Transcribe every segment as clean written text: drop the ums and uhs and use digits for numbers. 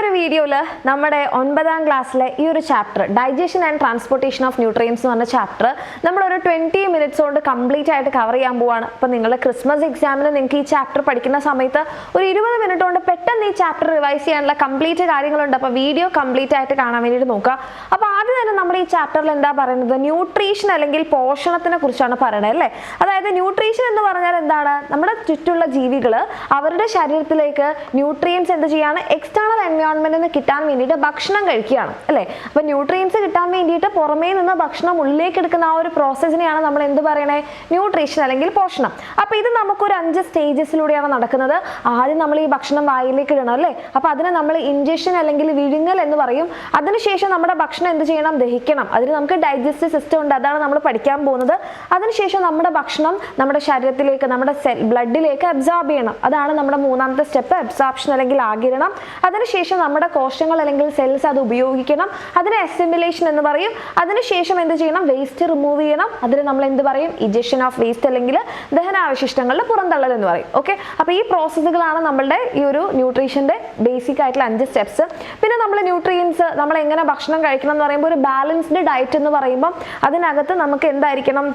ഒരു വീഡിയോയിൽ നമ്മുടെ 9ാം ക്ലാസ്സിലെ ഈ ഒരു chapter digestion and transportation of nutrients എന്ന് പറഞ്ഞ ചാപ്റ്റർ നമ്മളൊരു 20 മിനിറ്റ്സ് കൊണ്ട് കംപ്ലീറ്റ് ആയിട്ട് കവർ ചെയ്യാൻ പോവാണ്. അപ്പോൾ നിങ്ങളുടെ ക്രിസ്മസ് എക്സാമിന് നിങ്ങൾക്ക് ഈ ചാപ്റ്റർ പഠിക്കുന്ന സമയത്ത് ഒരു 20 മിനിറ്റ് കൊണ്ട് പെട്ടെന്ന് ഈ ചാപ്റ്റർ റിവൈസ് ചെയ്യാനുള്ള കംപ്ലീറ്റ് കാര്യങ്ങളുണ്ട്. അപ്പോൾ വീഡിയോ കംപ്ലീറ്റ് ആയിട്ട് കാണാൻ വേണ്ടിയിട്ട് നോക്കുക. അപ്പോൾ ആദ്യം തന്നെ നമ്മൾ ഈ ചാപ്റ്ററിൽ എന്താ പറയുന്നത്, ന്യൂട്രീഷൻ അല്ലെങ്കിൽ പോഷണത്തിനെ കുറിച്ചാണ് പറയുന്നത് അല്ലേ. അതായത് ന്യൂട്രീഷൻ എന്ന് പറഞ്ഞാൽ എന്താണ്, നമ്മുടെ ചുറ്റുള്ള ജീവികൾ അവരുടെ ശരീരത്തിലേക്ക് ന്യൂട്രിയൻസ് എന്ത് ചെയ്യാണ്, എക്സ്റ്റേണൽ എൻവയോൺമെന്റിൽ നിന്ന് കിട്ടാൻ വേണ്ടിയിട്ട് ഭക്ഷണം കഴിക്കുകയാണ് അല്ലേ. അപ്പൊ ന്യൂട്രിയൻസ് കിട്ടാൻ വേണ്ടിയിട്ട് പുറമേ നിന്ന് ഭക്ഷണം ഉള്ളിലേക്ക് എടുക്കുന്ന ആ ഒരു പ്രോസസ്സിനെയാണ് നമ്മൾ എന്ത് പറയണേ, ന്യൂട്രീഷൻ അല്ലെങ്കിൽ പോഷണം. അപ്പൊ ഇത് നമുക്കൊരു 5 സ്റ്റേജസിലൂടെയാണ് നടക്കുന്നത്. ആദ്യം നമ്മൾ ഈ ഭക്ഷണം വായിലേക്ക് ഇടണം അല്ലേ. അപ്പൊ അതിനെ നമ്മൾ ഇൻജക്ഷൻ അല്ലെങ്കിൽ വിഴുങ്ങൽ എന്ന് പറയും. അതിനുശേഷം നമ്മുടെ ഭക്ഷണം എന്ത് ചെയ്യണം, ദഹിക്കണം. അതിന് നമുക്ക് ഡൈജസ്റ്റീവ് സിസ്റ്റം ഉണ്ട്, അതാണ് നമ്മൾ പഠിക്കാൻ പോകുന്നത്. അതിനുശേഷം നമ്മുടെ ഭക്ഷണം നമ്മുടെ ശരീരത്തിലേക്ക്, നമ്മുടെ ബ്ലഡിലേക്ക് അബ്സോർബ് ചെയ്യണം. അതാണ് നമ്മുടെ 3ാമത്തെ സ്റ്റെപ്പ്, അബ്സോർപ്ഷൻ അല്ലെങ്കിൽ ആഗിരണം. അതിനുശേഷം നമ്മുടെ കോശങ്ങൾ അല്ലെങ്കിൽ സെൽസ് അത് ഉപയോഗിക്കണം, അതിനെ അസിമിലേഷൻ എന്ന് പറയും. അതിനുശേഷം എന്ത് ചെയ്യണം, വേസ്റ്റ് റിമൂവ് ചെയ്യണം. അതിന് നമ്മൾ എന്ത് പറയും, ഇജക്ഷൻ ഓഫ് വേസ്റ്റ് അല്ലെങ്കിൽ ദഹനാവശിഷ്ടങ്ങളുടെ പുറന്തള്ളൽ എന്ന് പറയും. ഓക്കെ, അപ്പൊ ഈ പ്രോസസ്സുകളാണ് നമ്മളുടെ ഈ ഒരു ന്യൂട്രീഷന്റെ ബേസിക് ആയിട്ടുള്ള 5 സ്റ്റെപ്സ്. പിന്നെ നമ്മൾ ന്യൂട്രിയൻസ് നമ്മൾ എങ്ങനെ ഭക്ഷണം കഴിക്കണം എന്ന് പറയുമ്പോൾ ഒരു ബാലൻസ്ഡ് ഡയറ്റ് എന്ന് പറയുമ്പോൾ അതിനകത്ത് നമുക്ക് എന്തായിരിക്കണം,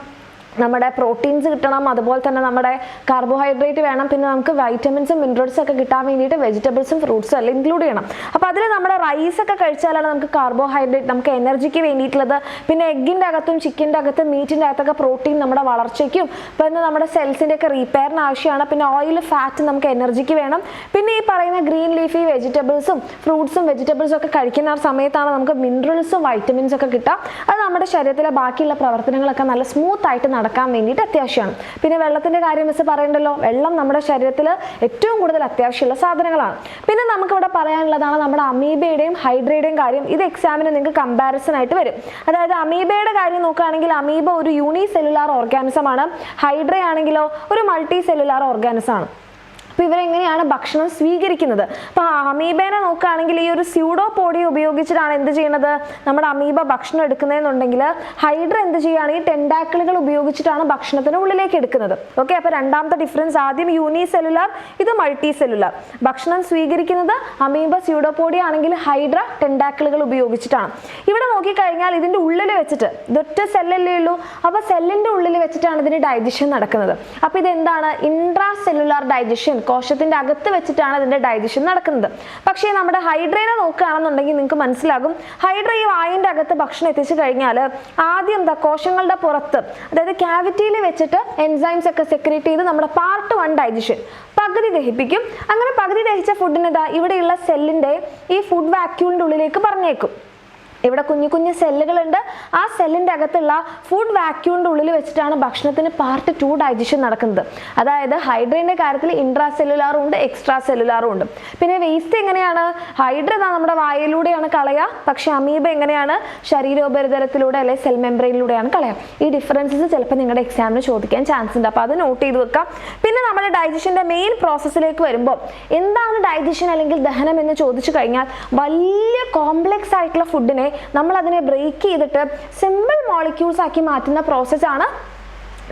നമ്മുടെ പ്രോട്ടീൻസ് കിട്ടണം, അതുപോലെ തന്നെ നമ്മുടെ കാർബോഹൈഡ്രേറ്റ് വേണം, പിന്നെ നമുക്ക് വൈറ്റമിൻസും മിനറൽസും ഒക്കെ കിട്ടാൻ വേണ്ടിയിട്ട് വെജിറ്റബിൾസും ഫ്രൂട്ട്സും എല്ലാം ഇൻക്ലൂഡ് ചെയ്യണം. അപ്പോൾ അതിൽ നമ്മുടെ റൈസ് ഒക്കെ കഴിച്ചാലാണ് നമുക്ക് കാർബോഹൈഡ്രേറ്റ്, നമുക്ക് എനർജിക്ക് വേണ്ടിയിട്ടുള്ളത്. പിന്നെ എഗ്ഗിൻ്റെ അകത്തും ചിക്കൻ്റെ അകത്തും മീറ്റിൻ്റെ അകത്തൊക്കെ പ്രോട്ടീൻ നമ്മുടെ വളർച്ചയ്ക്കും പിന്നെ നമ്മുടെ സെൽസിൻ്റെ ഒക്കെ റീപ്പയറിന് ആവശ്യമാണ്. പിന്നെ ഓയിൽ, ഫാറ്റ് നമുക്ക് എനർജിക്ക് വേണം. പിന്നെ ഈ പറയുന്ന ഗ്രീൻ ലീഫി വെജിറ്റബിൾസും ഫ്രൂട്ട്സും വെജിറ്റബിൾസും ഒക്കെ കഴിക്കുന്ന സമയത്താണ് നമുക്ക് മിനറൽസും വൈറ്റമിൻസും ഒക്കെ കിട്ടുക. അത് നമ്മുടെ ശരീരത്തിലെ ബാക്കിയുള്ള പ്രവർത്തനങ്ങളൊക്കെ നല്ല സ്മൂത്ത് ആയിട്ട് നടക്കാൻ വേണ്ടിയിട്ട് അത്യാവശ്യമാണ്. പിന്നെ വെള്ളത്തിന്റെ കാര്യം മിസ് പറയണ്ടല്ലോ, വെള്ളം നമ്മുടെ ശരീരത്തിൽ ഏറ്റവും കൂടുതൽ അത്യാവശ്യമുള്ള സാധനങ്ങളാണ്. പിന്നെ നമുക്കിവിടെ പറയാനുള്ളതാണ് നമ്മുടെ അമീബയുടെയും ഹൈഡ്രയുടെയും കാര്യം. ഇത് എക്സാമിന് നിങ്ങൾക്ക് കമ്പാരിസൺ ആയിട്ട് വരും. അതായത് അമീബയുടെ കാര്യം നോക്കുകയാണെങ്കിൽ അമീബ ഒരു യൂണിസെല്ലുലാർ ഓർഗാനിസം ആണ്. ഹൈഡ്ര ആണെങ്കിലോ ഒരു മൾട്ടി സെല്ലുലാർ ഓർഗാനിസം ആണ്. അപ്പോൾ ഇവരെങ്ങനെയാണ് ഭക്ഷണം സ്വീകരിക്കുന്നത്. അപ്പോൾ അമീബേനെ നോക്കുകയാണെങ്കിൽ ഈ ഒരു സ്യൂഡോപോഡിയ ഉപയോഗിച്ചിട്ടാണ് എന്ത് ചെയ്യുന്നത്, നമ്മുടെ അമീബ ഭക്ഷണം എടുക്കുന്നതെന്നുണ്ടെങ്കിൽ ഹൈഡ്ര എന്ത് ചെയ്യുകയാണ്, ഈ ടെൻഡാക്കിളുകൾ ഉപയോഗിച്ചിട്ടാണ് ഭക്ഷണത്തിന് ഉള്ളിലേക്ക് എടുക്കുന്നത്. ഓക്കെ, അപ്പോൾ രണ്ടാമത്തെ ഡിഫറൻസ്, ആദ്യം യൂണിസെല്ലുലാർ, ഇത് മൾട്ടി സെല്ലുലാർ. ഭക്ഷണം സ്വീകരിക്കുന്നത് അമീബ സ്യൂഡോപോഡിയ ആണെങ്കിൽ ഹൈഡ്ര ടെൻഡാക്കിളുകൾ ഉപയോഗിച്ചിട്ടാണ്. ഇവിടെ നോക്കിക്കഴിഞ്ഞാൽ ഇതിൻ്റെ ഉള്ളിൽ വെച്ചിട്ട്, ഇതൊറ്റ സെല്ലല്ലേ ഉള്ളൂ, അപ്പോൾ സെല്ലിൻ്റെ ഉള്ളിൽ വെച്ചിട്ടാണ് ഇതിന് ഡൈജഷൻ നടക്കുന്നത്. അപ്പോൾ ഇതെന്താണ്, ഇൻട്രാ സെല്ലുലാർ ഡൈജഷൻ, കോശത്തിന്റെ അകത്ത് വെച്ചിട്ടാണ് ഇതിന്റെ ഡൈജഷൻ നടക്കുന്നത്. പക്ഷേ നമ്മുടെ ഹൈഡ്രേനെ നോക്കുകയാണെന്നുണ്ടെങ്കിൽ നിങ്ങൾക്ക് മനസ്സിലാകും, ഹൈഡ്ര ഈ വായിന്റെ അകത്ത് ഭക്ഷണം എത്തിച്ചു കഴിഞ്ഞാൽ ആദ്യം കോശങ്ങളുടെ പുറത്ത്, അതായത് ക്യാവിറ്റിയിൽ വെച്ചിട്ട് എൻസൈംസ് ഒക്കെ സെക്രീറ്റ് ചെയ്ത് നമ്മുടെ പാർട്ട് 1 ഡൈജഷൻ പകുതി ദഹിപ്പിക്കും. അങ്ങനെ പകുതി ദഹിച്ച ഫുഡിന് ഇവിടെയുള്ള സെല്ലിന്റെ ഈ ഫുഡ് വാക്യൂളിന്റെ ഉള്ളിലേക്ക് പറഞ്ഞേക്കും. ഇവിടെ കുഞ്ഞു കുഞ്ഞു സെല്ലുകളുണ്ട്, ആ സെല്ലിൻ്റെ അകത്തുള്ള ഫുഡ് വാക്യൂളിൻ്റെ ഉള്ളിൽ വെച്ചിട്ടാണ് ഭക്ഷണത്തിന് പാർട്ട് 2 ഡൈജഷൻ നടക്കുന്നത്. അതായത് ഹൈഡ്രേൻ്റെ കാര്യത്തിൽ ഇൻട്രാ സെല്ലുലാറും ഉണ്ട്, എക്സ്ട്രാ സെല്ലുലാറും ഉണ്ട്. പിന്നെ വേസ്റ്റ് എങ്ങനെയാണ്, ഹൈഡ്ര നമ്മുടെ വായിലൂടെയാണ് കളയുക, പക്ഷെ അമീബ എങ്ങനെയാണ്, ശരീരോപരിതലത്തിലൂടെ അല്ലെങ്കിൽ സെൽ മെംബ്രെയിനിലൂടെയാണ് കളയുക. ഈ ഡിഫറൻസസ് ചിലപ്പോൾ നിങ്ങളുടെ എക്സാമിന് ചോദിക്കാൻ ചാൻസ് ഉണ്ട്, അപ്പോൾ അത് നോട്ട് ചെയ്ത് വെക്കാം. പിന്നെ നമ്മുടെ ഡൈജഷൻ്റെ മെയിൻ പ്രോസസ്സിലേക്ക് വരുമ്പോൾ എന്താണ് ഡൈജഷൻ അല്ലെങ്കിൽ ദഹനം എന്ന് ചോദിച്ചു കഴിഞ്ഞാൽ, വലിയ കോംപ്ലെക്സ് ആയിട്ടുള്ള ഫുഡിനെ നമ്മൾ അതിനെ ബ്രേക്ക് ചെയ്തിട്ട് സിമ്പിൾ മോളിക്യൂൾസ് ആക്കി മാറ്റുന്ന പ്രോസസ്സാണ്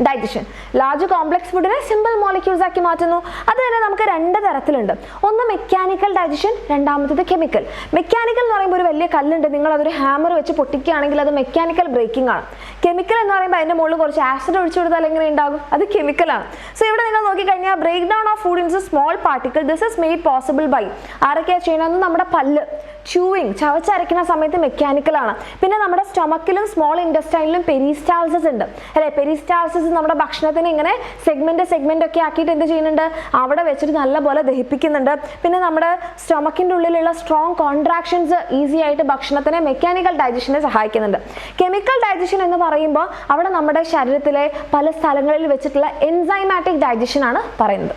ഡൈജഷൻ. ലാർജ് കോംപ്ലെക്സ് ഫുഡിനെ സിമ്പിൾ മോളിക്യൂൾസ് ആക്കി മാറ്റുന്നു. അത് തന്നെ നമുക്ക് 2 തരത്തിലുണ്ട്. ഒന്ന് മെക്കാനിക്കൽ ഡൈജഷൻ, രണ്ടാമത്തേത് കെമിക്കൽ. മെക്കാനിക്കൽ എന്ന് പറയുമ്പോൾ ഒരു വലിയ കല്ലുണ്ട്, നിങ്ങൾ അതൊരു ഹാമർ വെച്ച് പൊട്ടിക്കുകയാണെങ്കിൽ അത് മെക്കാനിക്കൽ ബ്രേക്കിംഗ് ആണ്. കെമിക്കൽ എന്ന് പറയുമ്പോൾ അതിൻ്റെ മുകളിൽ കുറച്ച് ആസിഡ് ഒഴിച്ചു കൊടുത്താൽ എങ്ങനെ ഉണ്ടാകും, അത് കെമിക്കലാണ്. സോ ഇവിടെ നിങ്ങൾ നോക്കിക്കഴിഞ്ഞാൽ break down of food into small particle, this is made possible by, ആരൊക്കെയാണ് ചെയ്യുന്നത്, നമ്മുടെ പല്ല് ച്യൂയിങ്, ചവച്ചരയ്ക്കുന്ന സമയത്ത് മെക്കാനിക്കലാണ്. പിന്നെ നമ്മുടെ സ്റ്റൊമക്കിലും സ്മോൾ ഇൻറ്റസ്റ്റൈനിലും പെരിസ്റ്റാൾസിസ് ഉണ്ട് അല്ലെ. പെരിസ്റ്റാൾസിസ് നമ്മുടെ ഭക്ഷണത്തിന് ഇങ്ങനെ സെഗ്മെന്റ് ഒക്കെ ആക്കിയിട്ട് എന്ത് ചെയ്യുന്നുണ്ട്, അവിടെ വെച്ചിട്ട് നല്ലപോലെ ദഹിപ്പിക്കുന്നുണ്ട്. പിന്നെ നമ്മുടെ സ്റ്റൊമക്കിൻ്റെ ഉള്ളിലുള്ള സ്ട്രോങ് കോൺട്രാക്ഷൻസ് ഈസി ആയിട്ട് ഭക്ഷണത്തിനെ മെക്കാനിക്കൽ ഡൈജഷനെ സഹായിക്കുന്നുണ്ട്. കെമിക്കൽ ഡൈജഷൻ എന്ന് പറയുമ്പോൾ അവിടെ നമ്മുടെ ശരീരത്തിലെ പല സ്ഥലങ്ങളിൽ വെച്ചിട്ടുള്ള എൻസൈമാറ്റിക് ഡൈജഷൻ ആണ് പറയുന്നത്.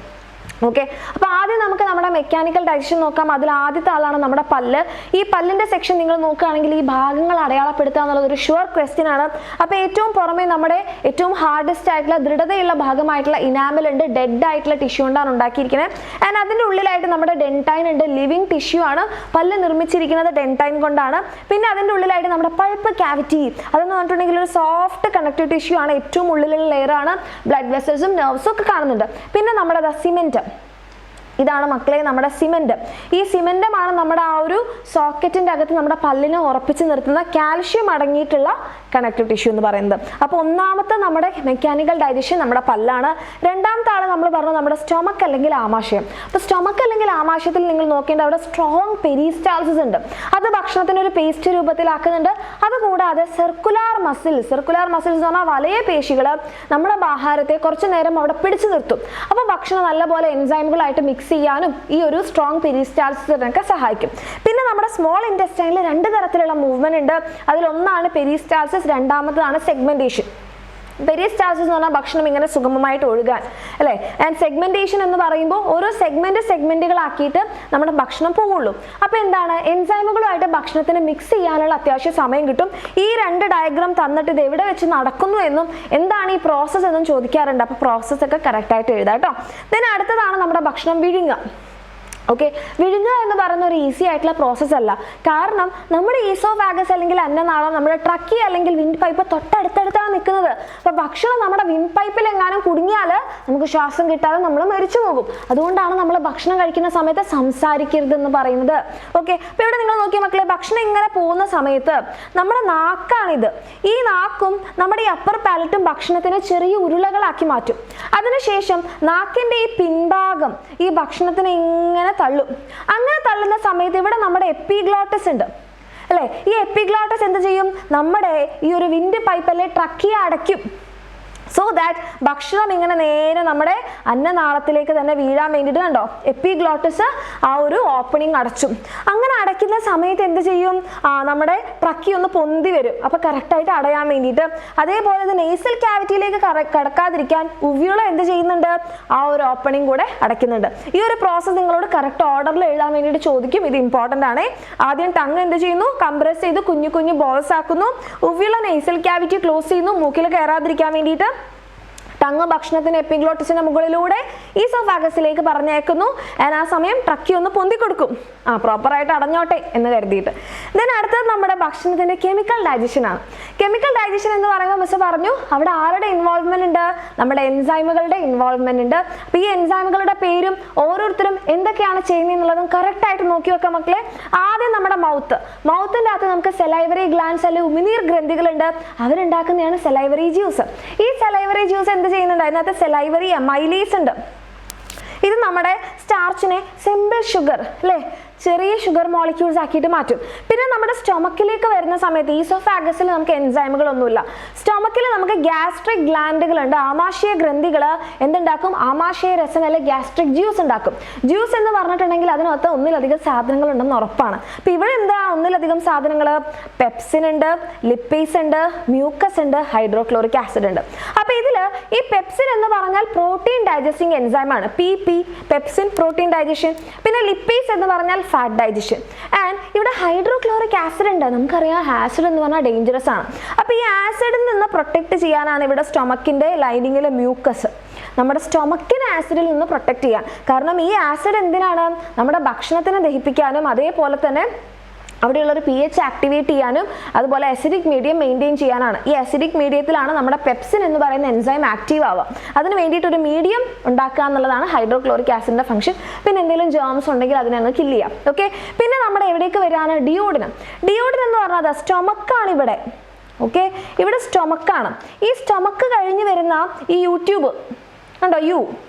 ഓക്കെ, അപ്പോൾ ആദ്യം നമുക്ക് നമ്മുടെ മെക്കാനിക്കൽ ഡൈജഷൻ നോക്കാം. അതിൽ ആദ്യത്തെ ആളാണ് നമ്മുടെ പല്ല്. ഈ പല്ലിൻ്റെ സെക്ഷൻ നിങ്ങൾ നോക്കുകയാണെങ്കിൽ ഈ ഭാഗങ്ങൾ അടയാളപ്പെടുത്തുക എന്നുള്ളത് ഒരു ഷുവർ ക്വസ്റ്റ്യൻ ആണ്. അപ്പോൾ ഏറ്റവും പുറമെ നമ്മുടെ ഏറ്റവും ഹാർഡസ്റ്റ് ആയിട്ടുള്ള ദൃഢതയുള്ള ഭാഗമായിട്ടുള്ള ഇനാമൽ ഉണ്ട്, ഡെഡ് ആയിട്ടുള്ള ടിഷ്യൂ കൊണ്ടാണ് ഉണ്ടാക്കിയിരിക്കുന്നത്. ആൻഡ് അതിൻ്റെ ഉള്ളിലായിട്ട് നമ്മുടെ ഡെൻറ്റൈൻ ഉണ്ട്, ലിവിങ് ടിഷ്യൂ ആണ്. പല്ല് നിർമ്മിച്ചിരിക്കുന്നത് ഡെൻറ്റൈൻ കൊണ്ടാണ്. പിന്നെ അതിൻ്റെ ഉള്ളിലായിട്ട് നമ്മുടെ പൾപ്പ് ക്യാവിറ്റി, അതെന്ന് പറഞ്ഞിട്ടുണ്ടെങ്കിൽ ഒരു സോഫ്റ്റ് കണക്റ്റീവ് ടിഷ്യൂ ആണ്, ഏറ്റവും ഉള്ളിലുള്ള ലെയർ ആണ്. ബ്ലഡ് വെസൽസും നെർവ്സും ഒക്കെ കാണുന്നുണ്ട്. പിന്നെ നമ്മുടെ സിമെന്റ്, ഇതാണ് മക്കളെ നമ്മുടെ സിമന്റ്. ഈ സിമന്റുമാണ് നമ്മുടെ ആ ഒരു സോക്കറ്റിന്റെ അകത്ത് നമ്മുടെ പല്ലിനെ ഉറപ്പിച്ച് നിർത്തുന്ന കാൽഷ്യം അടങ്ങിയിട്ടുള്ള കണക്റ്റീവ് ടിഷ്യൂ എന്ന് പറയുന്നത്. അപ്പോൾ ഒന്നാമത്തെ നമ്മുടെ മെക്കാനിക്കൽ ഡൈജഷൻ നമ്മുടെ പല്ലാണ്. രണ്ടാമത്തെ ആള് നമ്മൾ പറഞ്ഞു നമ്മുടെ സ്റ്റൊമക്ക് അല്ലെങ്കിൽ ആമാശയം. അപ്പോൾ സ്റ്റൊമക്ക് അല്ലെങ്കിൽ ആമാശയത്തിൽ നിങ്ങൾ നോക്കേണ്ട അവിടെ സ്ട്രോങ് പെരിസ്റ്റാൾസിസ് ഉണ്ട്. അത് ഭക്ഷണത്തിന് ഒരു പേസ്റ്റ് രൂപത്തിലാക്കുന്നുണ്ട്. അതുകൂടാതെ സർക്കുലാർ മസിൽസ് എന്ന് പറഞ്ഞാൽ വലിയ പേശികൾ നമ്മുടെ ആഹാരത്തെ കുറച്ചു നേരം അവിടെ പിടിച്ചു നിർത്തും. അപ്പോൾ ഭക്ഷണം നല്ലപോലെ എൻസൈമുകളായിട്ട് മിക്സ് ചെയ്യാനും ഈ ഒരു സ്ട്രോങ് പെരിസ്റ്റാൾസിസിനൊക്കെ സഹായിക്കും. പിന്നെ നമ്മുടെ സ്മോൾ ഇൻറ്റെസ്റ്റൈനിൽ 2 തരത്തിലുള്ള മൂവ്മെന്റ് ഉണ്ട്. അതിലൊന്നാണ് പെരിസ്റ്റാൾസിസ്, രണ്ടാമത്തതാണ് സെഗ്മെന്റേഷൻ. പെരിസ്റ്റാൾസിസ് എന്ന് പറഞ്ഞാൽ ഭക്ഷണം ഇങ്ങനെ സുഗമമായിട്ട് ഒഴുകാൻ അല്ലേ. ആൻഡ് സെഗ്മെന്റേഷൻ എന്ന് പറയുമ്പോൾ ഓരോ സെഗ്മെന്റുകളാക്കിയിട്ട് നമ്മുടെ ഭക്ഷണം പോവുള്ളൂ. അപ്പോൾ എന്താണ്, എൻസൈമുകളുമായിട്ട് ഭക്ഷണത്തിന് മിക്സ് ചെയ്യാനുള്ള അത്യാവശ്യം സമയം കിട്ടും. ഈ 2 ഡയഗ്രാം തന്നിട്ട് ഇത് എവിടെ വെച്ച് നടക്കുന്നു എന്നും എന്താണ് ഈ പ്രോസസ്സ് എന്നും ചോദിക്കാറുണ്ട്. അപ്പോൾ പ്രോസസ്സ് ഒക്കെ കറക്റ്റായിട്ട് എഴുതാം കേട്ടോ. ദെൻ അടുത്തതാണ് നമ്മുടെ ഭക്ഷണം വിഴുങ്ങുക. ഓക്കെ, വിഴുങ്ങുക എന്ന് പറയുന്ന ഒരു ഈസി ആയിട്ടുള്ള പ്രോസസ്സ് അല്ല. കാരണം നമ്മുടെ ഈസോഫാഗസ് അല്ലെങ്കിൽ അന്നനാളം നമ്മുടെ ട്രക്കി അല്ലെങ്കിൽ വിൻഡ് പൈപ്പ് തൊട്ടടുത്തടുത്താണ് നിൽക്കുന്നത്. അപ്പോൾ ഭക്ഷണം നമ്മുടെ വിൻഡ് പൈപ്പിൽ എങ്ങാനും കുടുങ്ങിയാൽ നമുക്ക് ശ്വാസം കിട്ടാതെ നമ്മൾ മരിച്ചു പോകും. അതുകൊണ്ടാണ് നമ്മൾ ഭക്ഷണം കഴിക്കുന്ന സമയത്ത് സംസാരിക്കരുത് എന്ന് പറയുന്നത്. ഓക്കെ, അപ്പോൾ ഇവിടെ നിങ്ങൾ നോക്കിയ മക്കളെ, ഭക്ഷണം ഇങ്ങനെ പോകുന്ന സമയത്ത് നമ്മുടെ നാക്കാണിത്. ഈ നാക്കും നമ്മുടെ ഈ അപ്പർ പാലറ്റും ഭക്ഷണത്തിന് ചെറിയ ഉരുളകളാക്കി മാറ്റും. അതിനുശേഷം നാക്കിന്റെ ഈ പിൻഭാഗം ഈ ഭക്ഷണത്തിന് ഇങ്ങനെ തള്ളും. അങ്ങനെ തള്ളുന്ന സമയത്ത് ഇവിടെ നമ്മുടെ എപ്പിഗ്ലോട്ടസ് ഉണ്ട് അല്ലേ. ഈ എപ്പിഗ്ലോട്ടസ് എന്ത് ചെയ്യും, നമ്മുടെ ഈ ഒരു വിൻഡ് പൈപ്പല്ലേ ട്രക്കിയ അടയ്ക്കും. സോ ദാറ്റ് ഭക്ഷണം ഇങ്ങനെ നേരെ നമ്മുടെ അന്നനാളത്തിലേക്ക് തന്നെ വീഴാൻ വേണ്ടിയിട്ട് കണ്ടോ എപ്പിഗ്ലോട്ടസ് ആ ഒരു ഓപ്പണിംഗ് അടച്ചു. അങ്ങനെ അടയ്ക്കുന്ന സമയത്ത് എന്ത് ചെയ്യും, നമ്മുടെ ട്രക്കി ഒന്ന് പൊന്തി വരും. അപ്പോൾ കറക്റ്റായിട്ട് അടയാൻ വേണ്ടിയിട്ട്. അതേപോലെ ഇത് നേസൽ ക്യാവിറ്റിയിലേക്ക് കടക്കാതിരിക്കാൻ ഉവ്യൂള എന്ത് ചെയ്യുന്നുണ്ട്, ആ ഒരു ഓപ്പണിംഗ് കൂടെ അടയ്ക്കുന്നുണ്ട്. ഈ ഒരു പ്രോസസ്സ് നിങ്ങളോട് കറക്റ്റ് ഓർഡറിൽ എഴുതാൻ വേണ്ടിയിട്ട് ചോദിക്കും. ഇത് ഇമ്പോർട്ടൻ്റ് ആണ്. ആദ്യം ടങ് എന്ത് ചെയ്യുന്നു, കംപ്രസ് ചെയ്ത് കുഞ്ഞു കുഞ്ഞു ബോൾസ് ആക്കുന്നു. ഉവ്യൂള നേസൽ ക്യാവിറ്റി ക്ലോസ് ചെയ്യുന്നു മൂക്കിൽ കയറാതിരിക്കാൻ വേണ്ടിയിട്ട്. ടങ് ഭക്ഷണത്തിന് എപ്പിഗ്ലോട്ടസിന്റെ മുകളിലൂടെ ഈസോഫാഗസിലേക്ക് പറഞ്ഞേക്കുന്നു. ആ സമയം ട്രക്കി ഒന്ന് പൊന്തി കൊടുക്കും, പ്രോപ്പറായിട്ട് അടഞ്ഞോട്ടെ എന്ന് കരുതിയിട്ട്. ദെൻ അടുത്തത് നമ്മുടെ ഭക്ഷണത്തിന്റെ കെമിക്കൽ ഡൈജഷൻ ആണ്. കെമിക്കൽ ഡൈജഷൻ എന്ന് പറയുമ്പോൾ മിസ് പറഞ്ഞു അവിടെ ആരുടെ ഇൻവോൾവ്മെന്റ് ഉണ്ട്, നമ്മുടെ എൻസൈമുകളുടെ ഇൻവോൾവ്മെന്റ് ഉണ്ട്. അപ്പോൾ ഈ എൻസൈമുകളുടെ പേരും ഓരോരുത്തരും എന്തൊക്കെയാണ് ചെയ്യുന്നത് എന്നുള്ളതും കറക്റ്റ് ആയിട്ട് നോക്കി വെക്കാം മക്കളെ. ആദ്യം നമ്മുടെ മൗത്തിന്റെ അകത്ത് നമുക്ക് സെലൈവറി ഗ്ലാൻസ് അല്ലെങ്കിൽ ഉമിനീർ ഗ്രന്ഥികളുണ്ട്. അവരുണ്ടാക്കുന്നതാണ് സെലൈവറി ജ്യൂസ്. ഈ സെലൈവറി ജ്യൂസ് എന്ത് ചെയ്യുന്നുണ്ട്, അതിനകത്ത് സെലൈവറി അമൈലേസ് ഉണ്ട്. ഇത് നമ്മുടെ സ്റ്റാർച്ചിനെ സിമ്പിൾ ഷുഗർ അല്ലേ, ചെറിയ ഷുഗർ മോളിക്യൂൾസ് ആക്കിയിട്ട് മാറ്റും. പിന്നെ നമ്മുടെ സ്റ്റൊമക്കിലേക്ക് വരുന്ന സമയത്ത് ഈസോഫാഗസിൽ നമുക്ക് എൻസൈമുകളൊന്നുമില്ല. സ്റ്റൊമക്കിൽ നമുക്ക് ഗ്യാസ്ട്രിക് ഗ്ലാൻഡുകളുണ്ട്, ആമാശയ ഗ്രന്ഥികൾ എന്തുണ്ടാക്കും, ആമാശയ രസം അല്ലെങ്കിൽ ഗ്യാസ്ട്രിക് ജ്യൂസ് ഉണ്ടാക്കും. ജ്യൂസ് എന്ന് പറഞ്ഞിട്ടുണ്ടെങ്കിൽ അതിനകത്ത് ഒന്നിലധികം സാധനങ്ങൾ ഉണ്ടെന്ന് ഉറപ്പാണ്. അപ്പോൾ ഇവിടെ എന്താ ഒന്നിലധികം സാധനങ്ങൾ, പെപ്സിൻ ഉണ്ട്, ലിപ്പേസ് ഉണ്ട്, മ്യൂക്കസ് ഉണ്ട്, ഹൈഡ്രോക്ലോറിക് ആസിഡ് ഉണ്ട്. അപ്പോൾ ഇതിൽ ഈ പെപ്സിൻ എന്ന് പറഞ്ഞാൽ പ്രോട്ടീൻ ഡൈജസ്റ്റിംഗ് എൻസൈമാണ്. Pepsin protein digestion. പിന്നെ ലിപ്പേസ് എന്ന് പറഞ്ഞാൽ ഫാറ്റ് ഡൈജഷൻ. ആൻഡ് ഇവിടെ ഹൈഡ്രോക്ലോറിക് ആസിഡ് ഉണ്ട്. നമുക്കറിയാം ആസിഡ് എന്ന് പറഞ്ഞാൽ ഡേഞ്ചറസ് ആണ്. അപ്പോൾ ഈ ആസിഡിൽ നിന്ന് പ്രൊട്ടക്ട് ചെയ്യാനാണ് ഇവിടെ സ്റ്റൊമക്കിന്റെ ലൈനിങ്ങിലെ മ്യൂക്കസ്. നമ്മുടെ സ്റ്റൊമക്കിനെ ആസിഡിൽ നിന്ന് പ്രൊട്ടക്ട് ചെയ്യാൻ. കാരണം ഈ ആസിഡ് എന്തിനാണ്, നമ്മുടെ ഭക്ഷണത്തിനെ ദഹിപ്പിക്കാനും അതേപോലെ തന്നെ അവിടെയുള്ളൊരു pH ആക്ടിവേറ്റ് ചെയ്യാനും അതുപോലെ അസിഡിക് മീഡിയം മെയിൻറ്റെയിൻ ചെയ്യാനാണ്. ഈ അസിഡിക് മീഡിയത്തിലാണ് നമ്മുടെ പെപ്സിൻ എന്ന് പറയുന്ന എൻസൈം ആക്റ്റീവ് ആവുക. അതിന് വേണ്ടിയിട്ട് ഒരു മീഡിയം ഉണ്ടാക്കുക എന്നുള്ളതാണ് ഹൈഡ്രോക്ലോറിക് ആസിഡിന്റെ ഫംഗ്ഷൻ. പിന്നെ എന്തെങ്കിലും ജേംസ് ഉണ്ടെങ്കിൽ അതിനെ അങ്ങ് കില്ല് ചെയ്യാം. ഓക്കെ, പിന്നെ നമ്മുടെ എവിടേക്ക് വരാണ്, ഡിയോഡിനം. ഡിയോഡിനം എന്ന് പറഞ്ഞാൽ സ്റ്റൊമക്കാണ് ഇവിടെ. ഓക്കെ, ഇവിടെ സ്റ്റൊമക്കാണ്. ഈ സ്റ്റൊമക്ക് കഴിഞ്ഞ് വരുന്ന ഈ യൂട്യൂബ് കണ്ടോ,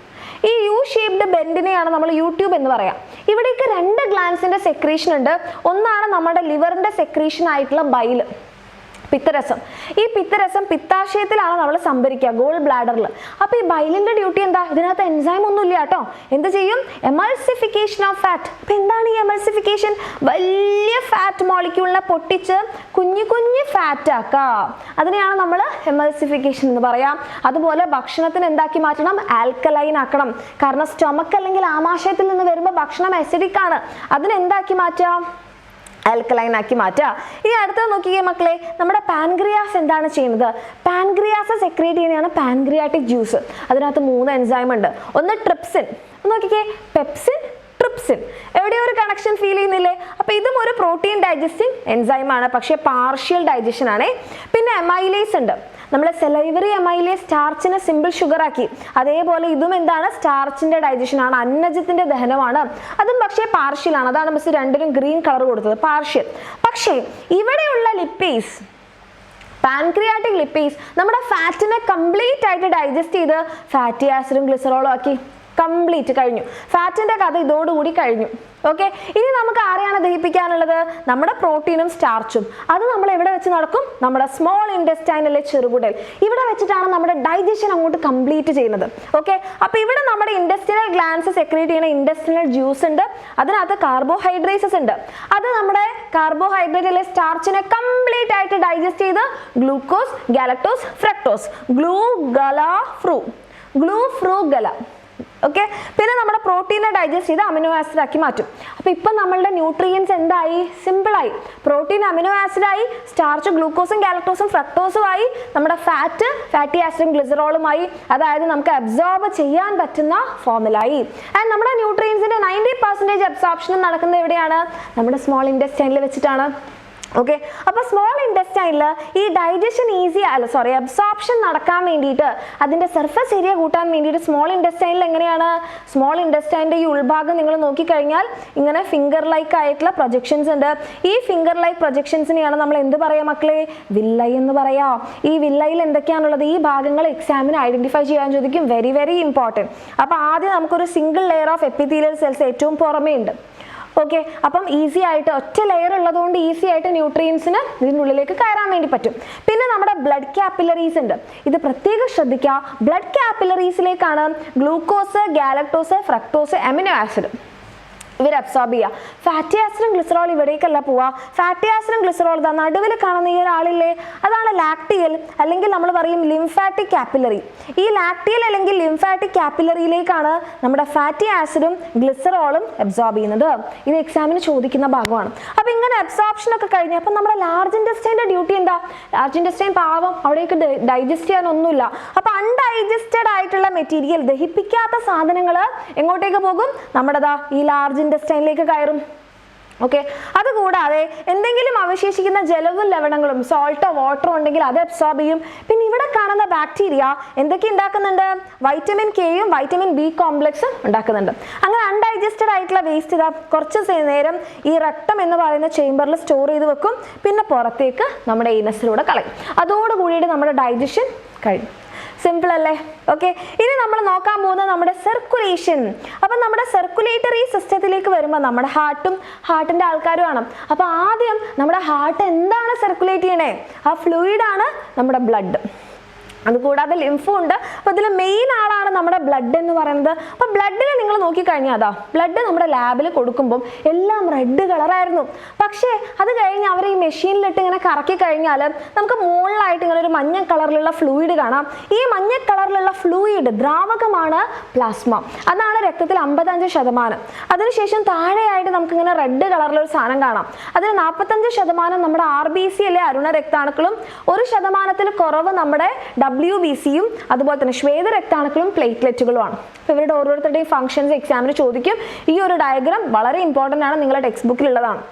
ഈ യു ഷേപ്ഡ് ബെൻഡിനെയാണ് നമ്മൾ യൂട്യൂബ് എന്ന് പറയാം. ഇവിടേക്ക് 2 ഗ്ലാൻസിന്റെ സെക്രീഷൻ ഉണ്ട്. ഒന്നാണ് നമ്മുടെ ലിവറിന്റെ സെക്രീഷൻ ആയിട്ടുള്ള ബൈൽ, പിത്തരസം. ഈ പിത്തരസം പിത്താശയത്തിലാണ് നമ്മൾ സംഭരിക്കുക, ഗോൾ ബ്ലാഡറിൽ. അപ്പോൾ ഈ ബൈലിന്റെ ഡ്യൂട്ടി എന്താ, ഇതിനകത്ത് എൻസൈം ഒന്നും ഇല്ല കേട്ടോ. എന്ത് ചെയ്യും, എമൾസിഫിക്കേഷൻ ഓഫ് ഫാറ്റ്. അപ്പോൾ എന്താണ് ഈ എമൾസിഫിക്കേഷൻ, വലിയ ഫാറ്റ് മോളിക്യൂളിനെ പൊട്ടിച്ച് കുഞ്ഞു കുഞ്ഞു ഫാറ്റ് ആക്കുക. അതിനെയാണ് നമ്മൾ എമൾസിഫിക്കേഷൻ എന്ന് പറയാം. അതുപോലെ ഭക്ഷണത്തിന് എന്താക്കി മാറ്റണം, ആൽക്കലൈൻ ആക്കണം. കാരണം സ്റ്റൊമക്ക് അല്ലെങ്കിൽ ആമാശയത്തിൽ നിന്ന് വരുമ്പോൾ ഭക്ഷണം അസിഡിക് ആണ്. അതിനെന്താക്കി മാറ്റാം, ആൽക്കലൈൻ ആക്കി മാറ്റുക. ഇനി അടുത്തത് നോക്കിയേ മക്കളെ, നമ്മുടെ പാൻക്രിയാസ് എന്താണ് ചെയ്യുന്നത്, പാൻക്രിയാസ് സെക്രീറ്റ് ചെയ്യുന്നതാണ് പാൻക്രിയാറ്റിക് ജ്യൂസ്. അതിനകത്ത് 3 എൻസൈം ഉണ്ട്. ഒന്ന് ട്രിപ്സിൻ, നോക്കിക്കേ, പെപ്സിൻ, ട്രിപ്സിൻ. എവിടെയോ ഒരു കണക്ഷൻ ഫീൽ ചെയ്യുന്നില്ലേ. അപ്പോൾ ഇതും ഒരു പ്രോട്ടീൻ ഡൈജസ്റ്റിംഗ് എൻസൈമാണ്, പക്ഷേ പാർഷ്യൽ ഡൈജഷൻ ആണ്. പിന്നെ അമൈലേസ് ഉണ്ട്. നമ്മൾ സെലൈവറി അമൈലെ സ്റ്റാർച്ചിനെ സിമ്പിൾ ഷുഗർ ആക്കി. അതേപോലെ ഇതും എന്താണ്? സ്റ്റാർച്ചിന്റെ ഡൈജഷൻ ആണ്, അന്നജത്തിന്റെ ദഹനമാണ്. അതും പക്ഷേ പാർഷ്യൽ ആണ്. അതാണ് മിസ് രണ്ടിനും ഗ്രീൻ കളർ കൊടുത്തത്, പാർഷ്യൽ. പക്ഷേ ഇവിടെയുള്ള ലിപ്പേസ്, പാൻക്രിയാറ്റിക് ലിപ്പേസ് നമ്മുടെ ഫാറ്റിനെ കംപ്ലീറ്റ് ആയിട്ട് ഡൈജസ്റ്റ് ചെയ്ത് ഫാറ്റി ആസിഡും ഗ്ലിസറോളും ആക്കി. കംപ്ലീറ്റ് കഴിഞ്ഞു. ഫാറ്റിന്റെ കഥ ഇതോടുകൂടി കഴിഞ്ഞു. ഓക്കെ, ഇനി നമുക്ക് ആരെയാണ് ദഹിപ്പിക്കാനുള്ളത്? നമ്മുടെ പ്രോട്ടീനും സ്റ്റാർച്ചും. അത് നമ്മൾ എവിടെ വെച്ച് നടക്കും? നമ്മുടെ സ്മോൾ ഇൻഡസ്റ്റൈനിലെ ചെറുകുടൽ. ഇവിടെ വെച്ചിട്ടാണ് നമ്മുടെ ഡൈജഷൻ അങ്ങോട്ട് കംപ്ലീറ്റ് ചെയ്യുന്നത്. ഓക്കെ, അപ്പൊ ഇവിടെ നമ്മുടെ ഇൻഡസ്ട്രിയൽ ഗ്ലാൻസ് സെക്രീറ്റ് ചെയ്യുന്ന ഇൻഡസ്ട്രിയൽ ജ്യൂസ് ഉണ്ട്, അതിനകത്ത് കാർബോഹൈഡ്രേറ്റ്സ് ഉണ്ട്. അത് നമ്മുടെ കാർബോഹൈഡ്രേറ്റിലെ സ്റ്റാർച്ചിനെ കംപ്ലീറ്റ് ആയിട്ട് ഡൈജസ്റ്റ് ചെയ്ത് ഗ്ലൂക്കോസ്, ഗാലക്ടോസ്, ഫ്രക്ടോസ്, ഗ്ലൂഫ്രൂഗല. ഓക്കെ, പിന്നെ നമ്മുടെ പ്രോട്ടീനെ ഡൈജസ്റ്റ് ചെയ്ത് അമിനോ ആസിഡ് ആക്കി മാറ്റും. അപ്പൊ ഇപ്പൊ നമ്മളുടെ ന്യൂട്രിയൻസ് എന്തായി? സിമ്പിളായി. പ്രോട്ടീൻ അമിനോ ആസിഡായി, സ്റ്റാർച്ച് ഗ്ലൂക്കോസും ഗാലക്ടോസും ഫ്രക്ടോസും ആയി, നമ്മുടെ ഫാറ്റ് ഫാറ്റി ആസിഡും ഗ്ലിസറോളുമായി. അതായത് നമുക്ക് അബ്സോർബ് ചെയ്യാൻ പറ്റുന്ന ഫോമിലായി. ആൻഡ് നമ്മുടെ ന്യൂട്രിയൻസിന്റെ 90% അബ്സോർപ്ഷനും നടക്കുന്നത് എവിടെയാണ്? നമ്മുടെ സ്മോൾ ഇൻഡസ്റ്റൈനിൽ വെച്ചിട്ടാണ്. ഓക്കെ, അപ്പൊ സ്മോൾ ഇൻഡസ്റ്റൈനിൽ ഈ ഡൈജഷൻ അബ്സോർപ്ഷൻ നടക്കാൻ വേണ്ടിയിട്ട്, അതിന്റെ സർഫസ് ഏരിയ കൂട്ടാൻ വേണ്ടിയിട്ട് സ്മോൾ ഇൻഡസ്റ്റൈനിൽ എങ്ങനെയാണ്? സ്മോൾ ഇൻഡസ്റ്റൈനിന്റെ ഈ ഉൾഭാഗം നിങ്ങൾ നോക്കിക്കഴിഞ്ഞാൽ ഇങ്ങനെ ഫിംഗർ ലൈക്ക് ആയിട്ടുള്ള പ്രൊജക്ഷൻസ് ഉണ്ട്. ഈ ഫിംഗർ ലൈക്ക് പ്രൊജക്ഷൻസിനെയാണ് നമ്മൾ എന്ത് പറയാ മക്കളെ? വില്ലൈ എന്ന് പറയാ. ഈ വില്ലയിൽ എന്തൊക്കെയാണുള്ളത്? ഈ ഭാഗങ്ങൾ എക്സാമിന് ഐഡന്റിഫൈ ചെയ്യാൻ ചോദിക്കും. Very very important. അപ്പൊ ആദ്യം നമുക്കൊരു single layer of epithelial cells ഏറ്റവും പുറമേ ഉണ്ട്. ഓക്കെ, അപ്പം ഈസി ആയിട്ട് ഒറ്റ ലെയർ ഉള്ളതുകൊണ്ട് ഈസി ആയിട്ട് ന്യൂട്രിയൻസിന് ഇതിനുള്ളിലേക്ക് കയറാൻ വേണ്ടി പറ്റും. പിന്നെ നമ്മുടെ ബ്ലഡ് കാപ്പിലറീസ് ഉണ്ട്. ഇത് പ്രത്യേകം ശ്രദ്ധിക്കുക. ബ്ലഡ് കാപ്പിലറീസിലേക്കാണ് glucose, galactose, fructose, amino acid ഇവർ അബ്സോർബ് ചെയ്യുക. ഫാറ്റി ആസിഡും ഗ്ലിസറോൾ ഇവിടേക്കല്ല പോവുക. ഫാറ്റി ആസിഡും ഗ്ലിസറോൾ നടുവിൽ കാണുന്ന ഈ ഒരാളില്ലേ, അതാണ് ലാക്ടിയൽ, അല്ലെങ്കിൽ നമ്മൾ പറയും ലിംഫാറ്റിക് കാപ്പിലറി. ഈ ലാക്ടിയൽ അല്ലെങ്കിൽ ലിംഫാറ്റിക് കാപ്പിലറിയിലേക്കാണ് നമ്മുടെ ഫാറ്റി ആസിഡും ഗ്ലിസറോളും അബ്സോർബ് ചെയ്യുന്നത്. ഇത് എക്സാമിന് ചോദിക്കുന്ന ഭാഗമാണ്. അപ്പൊ ഇങ്ങനെ അബ്സോർപ്ഷൻ ഒക്കെ കഴിഞ്ഞ് അപ്പം നമ്മുടെ ലാർജ് ഇൻഡസ്റ്റൈൻ്റെ ഡ്യൂട്ടി എന്താ? ലാർജ് ഇൻഡസ്റ്റൈൻ പാവം, അവിടേക്ക് ഡൈജസ്റ്റ് ചെയ്യാനൊന്നുമില്ല. അപ്പൊ അൺഡൈജസ്റ്റഡ് ആയിട്ടുള്ള മെറ്റീരിയൽ, ദഹിപ്പിക്കാത്ത സാധനങ്ങൾ എങ്ങോട്ടേക്ക് പോകും? നമ്മുടെതാ ഈ ലാർജ് ഇൻഡസ്റ്റൈനിലേക്ക് കയറും. ഓക്കെ, അതുകൂടാതെ എന്തെങ്കിലും അവശേഷിക്കുന്ന ജലവും ലവണങ്ങളും, സോൾട്ടോ വാട്ടറോ ഉണ്ടെങ്കിൽ അത് അബ്സോർബ് ചെയ്യും. പിന്നെ ഇവിടെ കാണുന്ന ബാക്ടീരിയ എന്തൊക്കെ ഉണ്ടാക്കുന്നുണ്ട്? വൈറ്റമിൻ കെയും വൈറ്റമിൻ ബി കോംപ്ലക്സും ഉണ്ടാക്കുന്നുണ്ട്. അങ്ങനെ അൺഡൈജസ്റ്റഡ് ആയിട്ടുള്ള വേസ്റ്റ് ഇതാ കുറച്ച് നേരം ഈ റക്ടം എന്ന് പറയുന്ന ചേംബറിൽ സ്റ്റോർ ചെയ്ത് വെക്കും. പിന്നെ പുറത്തേക്ക് നമ്മുടെ ഏനസിലൂടെ കളയും. അതോടുകൂടിയിട്ട് നമ്മുടെ ഡൈജഷൻ കഴിഞ്ഞു. സിമ്പിൾ അല്ലേ? ഓക്കെ, ഇനി നമ്മൾ നോക്കാൻ പോകുന്നത് നമ്മുടെ സർക്കുലേഷൻ. അപ്പം നമ്മുടെ സർക്കുലേറ്ററി സിസ്റ്റത്തിലേക്ക് വരുമ്പോൾ നമ്മുടെ ഹാർട്ടിൻ്റെ ആൾക്കാരുമാണ്. അപ്പോൾ ആദ്യം നമ്മുടെ ഹാർട്ട് എന്താണ് സർക്കുലേറ്റ് ചെയ്യണേ? ആ ഫ്ലൂയിഡാണ് നമ്മുടെ ബ്ലഡ്. അതുകൂടാതെ ലിംഫും ഉണ്ട്. അപ്പോൾ ഇതിൽ മെയിൻ ആളാണ് നമ്മുടെ ബ്ലഡ് എന്ന് പറയുന്നത്. അപ്പോൾ ബ്ലഡിൽ നിങ്ങൾ നോക്കിക്കഴിഞ്ഞാൽ അതാ ബ്ലഡ് നമ്മുടെ ലാബിൽ കൊടുക്കുമ്പം എല്ലാം റെഡ് കളറായിരുന്നു. പക്ഷേ അത് കഴിഞ്ഞ് അവർ ഈ മെഷീനിലിട്ട് ഇങ്ങനെ കറക്കി കഴിഞ്ഞാൽ നമുക്ക് മുകളിലായിട്ട് ഇങ്ങനെ ഒരു മഞ്ഞ കളറിലുള്ള ഫ്ലൂയിഡ് കാണാം. ഈ മഞ്ഞ കളറിലുള്ള ഫ്ലൂയിഡ് ദ്രാവകമാണ് പ്ലാസ്മ. അതാണ് രക്തത്തിൽ 55%. അതിനുശേഷം താഴെയായിട്ട് നമുക്കിങ്ങനെ റെഡ് കളറിലൊരു സാധനം കാണാം. അതിൽ 45% നമ്മുടെ RBC അല്ലെ അരുണ രക്താണുക്കളും 1% കുറവ് നമ്മുടെ WBCയും അതുപോലെ തന്നെ ശ്വേത രക്താണുക്കളും പ്ലേറ്റ്ലെറ്റുകളുമാണ്. അപ്പോൾ ഇവരുടെ ഓരോരുത്തരുടെയും ഫംഗ്ഷൻസ് എക്സാമിന് ചോദിക്കും. ഈ ഒരു ഡയഗ്രാം വളരെ ഇമ്പോർട്ടൻ്റ് ആണ്, നിങ്ങളുടെ ടെക്സ്റ്റ് ബുക്കിലുള്ളതാണ്.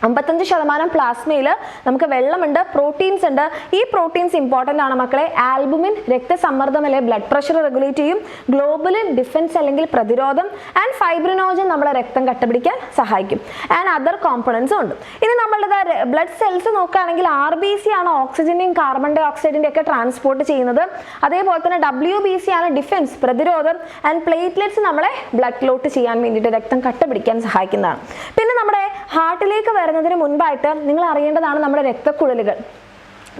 55% പ്ലാസ്മയിൽ നമുക്ക് വെള്ളമുണ്ട്, പ്രോട്ടീൻസ് ഉണ്ട്. ഈ പ്രോട്ടീൻസ് ഇമ്പോർട്ടൻ്റ് ആണ് മക്കളെ. ആൽബുമിൻ രക്തസമ്മർദ്ദം അല്ലെ ബ്ലഡ് പ്രഷർ റെഗുലേറ്റ് ചെയ്യും. ഗ്ലോബുലിൻ ഡിഫൻസ് അല്ലെങ്കിൽ പ്രതിരോധം. ആൻഡ് ഫൈബ്രിനോജൻ നമ്മളെ രക്തം കട്ടപിടിക്കാൻ സഹായിക്കും. ആൻഡ് അതർ കോമ്പണൻസും ഉണ്ട്. ഇനി നമ്മളുടെ ബ്ലഡ് സെൽസ് നോക്കുകയാണെങ്കിൽ RBC ആണ് ഓക്സിജൻ്റെയും കാർബൺ ഡൈ ഓക്സൈഡിൻ്റെ ഒക്കെ ട്രാൻസ്പോർട്ട് ചെയ്യുന്നത്. അതേപോലെ തന്നെ WBC ആണ് ഡിഫൻസ് പ്രതിരോധം. ആൻഡ് പ്ലേറ്റ്ലെറ്റ്സ് നമ്മളെ ബ്ലഡ് ക്ലോട്ട് ചെയ്യാൻ വേണ്ടിയിട്ട് രക്തം കട്ടപിടിക്കാൻ സഹായിക്കുന്നതാണ്. പിന്നെ നമ്മുടെ ഹാർട്ടിലേക്ക് വരുന്നതിന് മുൻപായിട്ട് നിങ്ങൾ അറിയേണ്ടതാണ് നമ്മുടെ രക്തക്കുഴലുകൾ.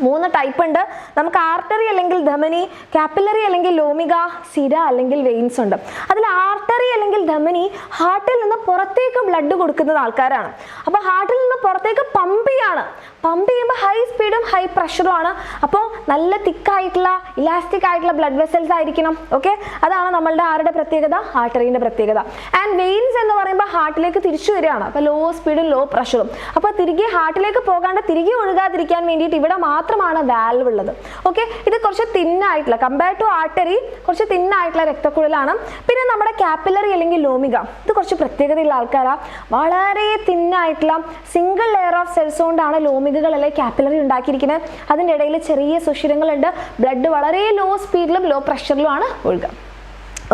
3 ടൈപ്പ് ഉണ്ട്. നമുക്ക് ആർട്ടറി അല്ലെങ്കിൽ ധമനി, കാപ്പിലറി അല്ലെങ്കിൽ ലോമിക, സിര അല്ലെങ്കിൽ വെയിൻസ് ഉണ്ട്. അതിൽ ആർട്ടറി അല്ലെങ്കിൽ ധമനി ഹാർട്ടിൽ നിന്ന് പുറത്തേക്ക് ബ്ലഡ് കൊടുക്കുന്ന ആൾക്കാരാണ്. അപ്പോൾ ഹാർട്ടിൽ നിന്ന് പുറത്തേക്ക് പമ്പ് ചെയ്യുമ്പോൾ ഹൈ സ്പീഡും ഹൈ പ്രഷറുമാണ്. അപ്പോൾ നല്ല തിക്കായിട്ടുള്ള ഇലാസ്റ്റിക് ആയിട്ടുള്ള ബ്ലഡ് വെസൽസ് ആയിരിക്കണം. ഓക്കെ, അതാണ് നമ്മളുടെ ആരുടെ പ്രത്യേകത? ആർട്ടറിൻ്റെ പ്രത്യേകത. ആൻഡ് വെയിൻസ് എന്ന് പറയുമ്പോൾ ഹാർട്ടിലേക്ക് തിരിച്ചു വരികയാണ്. അപ്പോൾ ലോ സ്പീഡും ലോ പ്രഷറും. അപ്പോൾ തിരികെ ഹാർട്ടിലേക്ക് പോകാണ്ട് തിരികെ ഒഴുകാതിരിക്കാൻ വേണ്ടിയിട്ട് ഇവിടെ മാത്രമാണ് വാൽവ് ഉള്ളത്. ഓക്കെ, ഇത് കുറച്ച് തിന്നായിട്ടുള്ള കമ്പയർഡ് ടു ആർട്ടറി കുറച്ച് തിന്നായിട്ടുള്ള രക്തക്കുഴലാണ്. പിന്നെ നമ്മുടെ കാപ്പിലറി അല്ലെങ്കിൽ ലോമിക, ഇത് കുറച്ച് പ്രത്യേകതയുള്ള ആൾക്കാരാണ്. വളരെ തിന്നായിട്ടുള്ള സിംഗിൾ ലെയർ ഓഫ് സെൽസ് കൊണ്ടാണ് ലോമിക അരികുകളല്ലേ കാപ്പിലറി ഉണ്ടാക്കിയിരിക്കുന്നത്. അതിൻ്റെ ഇടയിൽ ചെറിയ സുഷിരങ്ങളുണ്ട്. ബ്ലഡ് വളരെ ലോ സ്പീഡിലും ലോ പ്രഷറിലുമാണ് ഒഴുകുക.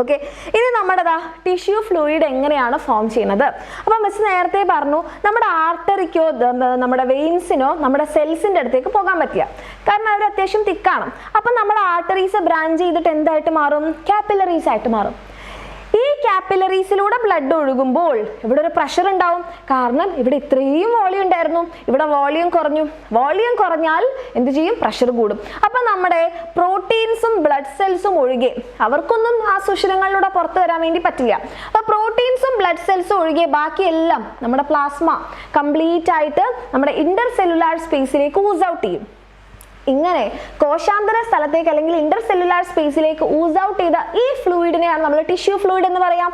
ഓക്കെ, ഇനി നമ്മുടേതാ ടിഷ്യൂ ഫ്ലൂയിഡ് എങ്ങനെയാണ് ഫോം ചെയ്യുന്നത്? അപ്പോൾ മിസ് നേരത്തെ പറഞ്ഞു നമ്മുടെ ആർട്ടറിക്കോ നമ്മുടെ വെയിൻസിനോ നമ്മുടെ സെൽസിൻ്റെ അടുത്തേക്ക് പോകാൻ പറ്റില്ല, കാരണം അവർ അത്യാവശ്യം തിക്കാണ്. അപ്പം നമ്മുടെ ആർട്ടറീസ് ബ്രാഞ്ച് ചെയ്തിട്ട് എന്തായിട്ട് മാറും? കാപ്പിലറീസ് ആയിട്ട് മാറും. ഈ കാപ്പിലറീസിലൂടെ ബ്ലഡ് ഒഴുകുമ്പോൾ ഇവിടെ ഒരു പ്രഷർ ഉണ്ടാവും, കാരണം ഇവിടെ ഇത്രയും വോളിയം ഉണ്ടായിരുന്നു, ഇവിടെ വോളിയം കുറഞ്ഞു. വോളിയം കുറഞ്ഞാൽ എന്ത് ചെയ്യും? പ്രഷർ കൂടും. അപ്പം നമ്മുടെ പ്രോട്ടീൻസും ബ്ലഡ് സെൽസും ഒഴികെ അവർക്കൊന്നും ആ സുഷിരങ്ങളിലൂടെ പുറത്തു വരാൻ വേണ്ടി പറ്റില്ല. അപ്പോൾ പ്രോട്ടീൻസും ബ്ലഡ് സെൽസും ഒഴികെ ബാക്കിയെല്ലാം നമ്മുടെ പ്ലാസ്മ കംപ്ലീറ്റ് ആയിട്ട് നമ്മുടെ ഇന്റർ സെല്ലുലാർ സ്പേസിലേക്ക് ഊസ് ഔട്ട് ചെയ്യും. ഇങ്ങനെ കോശാന്തര സ്ഥലത്തേക്ക് അല്ലെങ്കിൽ ഇന്റർ സെല്ലുലാർ സ്പേസിലേക്ക് ഊസ് ഔട്ട് ചെയ്ത ഈ ഫ്ലൂയിഡിനെയാണ് നമ്മൾ ടിഷ്യൂ ഫ്ലൂയിഡ് എന്ന് പറയാം.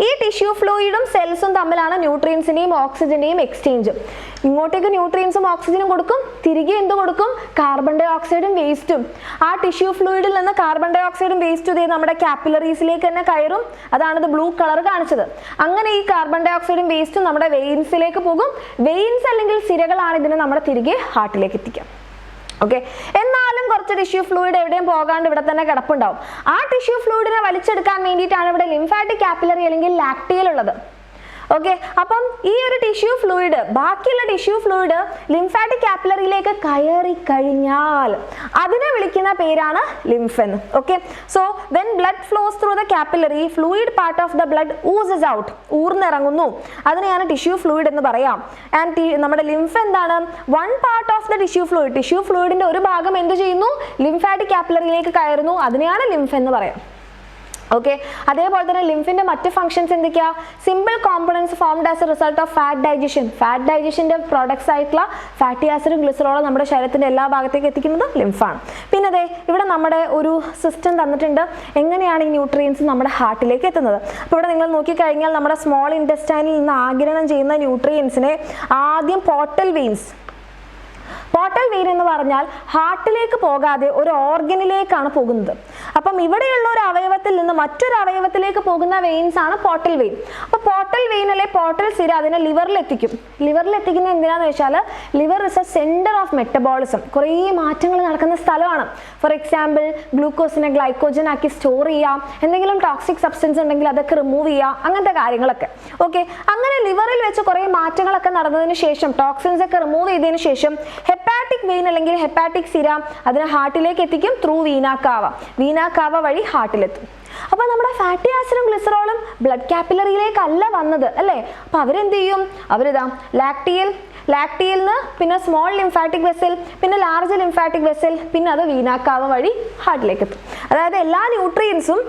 ഈ ടിഷ്യൂ ഫ്ലൂയിഡും സെൽസും തമ്മിലാണ് ന്യൂട്രിയൻസിന്റെയും ഓക്സിജന്റെയും എക്സ്ചേഞ്ച്. ഇങ്ങോട്ടേക്ക് ന്യൂട്രിയൻസും ഓക്സിജനും കൊടുക്കും, തിരികെ എന്ത് കൊടുക്കും? കാർബൺ ഡൈ ഓക്സൈഡും വേസ്റ്റും. ആ ടിഷ്യൂ ഫ്ലൂയിഡിൽ നിന്ന് കാർബൺ ഡൈ ഓക്സൈഡും വേസ്റ്റും നമ്മുടെ കാപ്പിലറീസിലേക്ക് തന്നെ കയറും. അതാണ് ഇത് ബ്ലൂ കളർ കാണിച്ചത്. അങ്ങനെ ഈ കാർബൺ ഡൈ ഓക്സൈഡും വേസ്റ്റും നമ്മുടെ വെയിൻസിലേക്ക് പോകും. വെയിൻസ് അല്ലെങ്കിൽ സിരകളാണ് ഇതിനെ നമ്മുടെ തിരികെ ഹാർട്ടിലേക്ക് എത്തിക്കാം. ഓക്കെ, എന്നാലും കുറച്ച് ടിഷ്യൂ ഫ്ലൂയിഡ് എവിടെയും പോകാണ്ട് ഇവിടെ തന്നെ കിടപ്പുണ്ടാവും. ആ ടിഷ്യൂ ഫ്ലൂയിഡിനെ വലിച്ചെടുക്കാൻ വേണ്ടിയിട്ടാണ് ഇവിടെ ലിംഫാറ്റിക് കാപ്പിലറി അല്ലെങ്കിൽ ലാക്ടിയൽ ഉള്ളത്. ഓക്കെ, അപ്പം ഈ ഒരു ടിഷ്യൂ ഫ്ലൂയിഡ്, ബാക്കിയുള്ള ടിഷ്യൂ ഫ്ലൂയിഡ് ലിംഫാറ്റിക് കാപ്പിലറിയിലേക്ക് കയറി കഴിഞ്ഞാൽ അതിനെ വിളിക്കുന്ന പേരാണ് ലിംഫ് എന്ന്. Okay, so when blood flows through the capillary fluid part of the blood oozes out, ഊർന്നിറങ്ങുന്നു, അതിനെയാണ് ടിഷ്യൂ ഫ്ലൂയിഡ് എന്ന് പറയാം. ആൻഡ് നമ്മുടെ ലിംഫ് എന്താണ്? One part of the tissue fluid. Tissue ഫ്ലൂയിഡിന്റെ ഒരു ഭാഗം എന്ത് ചെയ്യുന്നു? ലിംഫാറ്റിക് കാപ്പിലറിയിലേക്ക് കയറുന്നു, അതിനെയാണ് ലിംഫ് എന്ന് പറയാം. ഓക്കെ, അതേപോലെ തന്നെ ലിംഫിന്റെ മറ്റ് ഫംഗ്ഷൻസ് എന്തൊക്കെയാ? Simple components formed as a result of fat digestion. Fat ഡൈജഷന്റെ പ്രോഡക്ട്സ് ആയിട്ടുള്ള ഫാറ്റി ആസിഡും ഗ്ലിസറോളും നമ്മുടെ ശരീരത്തിന്റെ എല്ലാ ഭാഗത്തേക്ക് എത്തിക്കുന്നത് ലിംഫാണ്. പിന്നെ അതെ, ഇവിടെ നമ്മുടെ ഒരു സിസ്റ്റം തന്നിട്ടുണ്ട്, എങ്ങനെയാണ് ഈ ന്യൂട്രിയൻസ് നമ്മുടെ ഹാർട്ടിലേക്ക് എത്തുന്നത്. അപ്പോൾ ഇവിടെ നിങ്ങൾ നോക്കിക്കഴിഞ്ഞാൽ നമ്മുടെ സ്മോൾ ഇൻറ്റസ്റ്റൈനിൽ നിന്ന് ആഗിരണം ചെയ്യുന്ന ന്യൂട്രിയൻസിനെ ആദ്യം പോർട്ടൽ വെയിൻസ്. പോർട്ടൽ വെയിൻ എന്ന് പറഞ്ഞാൽ ഹാർട്ടിലേക്ക് പോകാതെ ഒരു ഓർഗനിലേക്കാണ് പോകുന്നത്. അപ്പം ഇവിടെയുള്ള ഒരു അവയവത്തിൽ നിന്ന് മറ്റൊരു അവയവത്തിലേക്ക് പോകുന്ന വെയിൻസ് ആണ് പോർട്ടൽ വെയിൻ. അപ്പോൾ പോർട്ടൽ വെയിൻ അല്ലെ പോർട്ടൽ സിര അതിനെ ലിവറിൽ എത്തിക്കും. ലിവറിൽ എത്തിക്കുന്നത് എന്തിനാന്ന് വെച്ചാൽ liver is A centre of metabolism. കുറേ മാറ്റങ്ങൾ നടക്കുന്ന സ്ഥലമാണ്. ഫോർ എക്സാമ്പിൾ, ഗ്ലൂക്കോസിനെ ഗ്ലൈക്കോജൻ ആക്കി സ്റ്റോർ ചെയ്യാം, എന്തെങ്കിലും ടോക്സിക് സബ്സ്റ്റൻസ് ഉണ്ടെങ്കിൽ അതൊക്കെ റിമൂവ് ചെയ്യാം, അങ്ങനത്തെ കാര്യങ്ങളൊക്കെ. ഓക്കെ, അങ്ങനെ ലിവറിൽ വെച്ച് കുറേ മാറ്റങ്ങളൊക്കെ നടന്നതിന് ശേഷം, ടോക്സിൻസ് ഒക്കെ റിമൂവ് ചെയ്തതിന് ശേഷം ഹെപ്പാറ്റിക് വെയിൻ അല്ലെങ്കിൽ ഹെപ്പാറ്റിക് സിര അതിനെ ഹാർട്ടിലേക്ക് എത്തിക്കും ത്രൂ വീനാ കാവ. വീനാ കാവ വഴി ഹാർട്ടിലെത്തും. അപ്പൊ നമ്മുടെ ഫാറ്റി ആസിഡും ഗ്ലിസറോളും ബ്ലഡ് കാപ്പിലറിയിലേക്കല്ല വന്നത് അല്ലേ? അപ്പൊ അവരെന്ത് ചെയ്യും? അവരിതാ ലാക്ടിയലിന് പിന്നെ സ്മോൾ ലിംഫാറ്റിക് വെസൽ, പിന്നെ ലാർജ് ലിംഫാറ്റിക് വെസൽ, പിന്നെ അത് വീനാ കാവ വഴി ഹാർട്ടിലേക്ക് എത്തും. അതായത് എല്ലാ ന്യൂട്രിയൻസും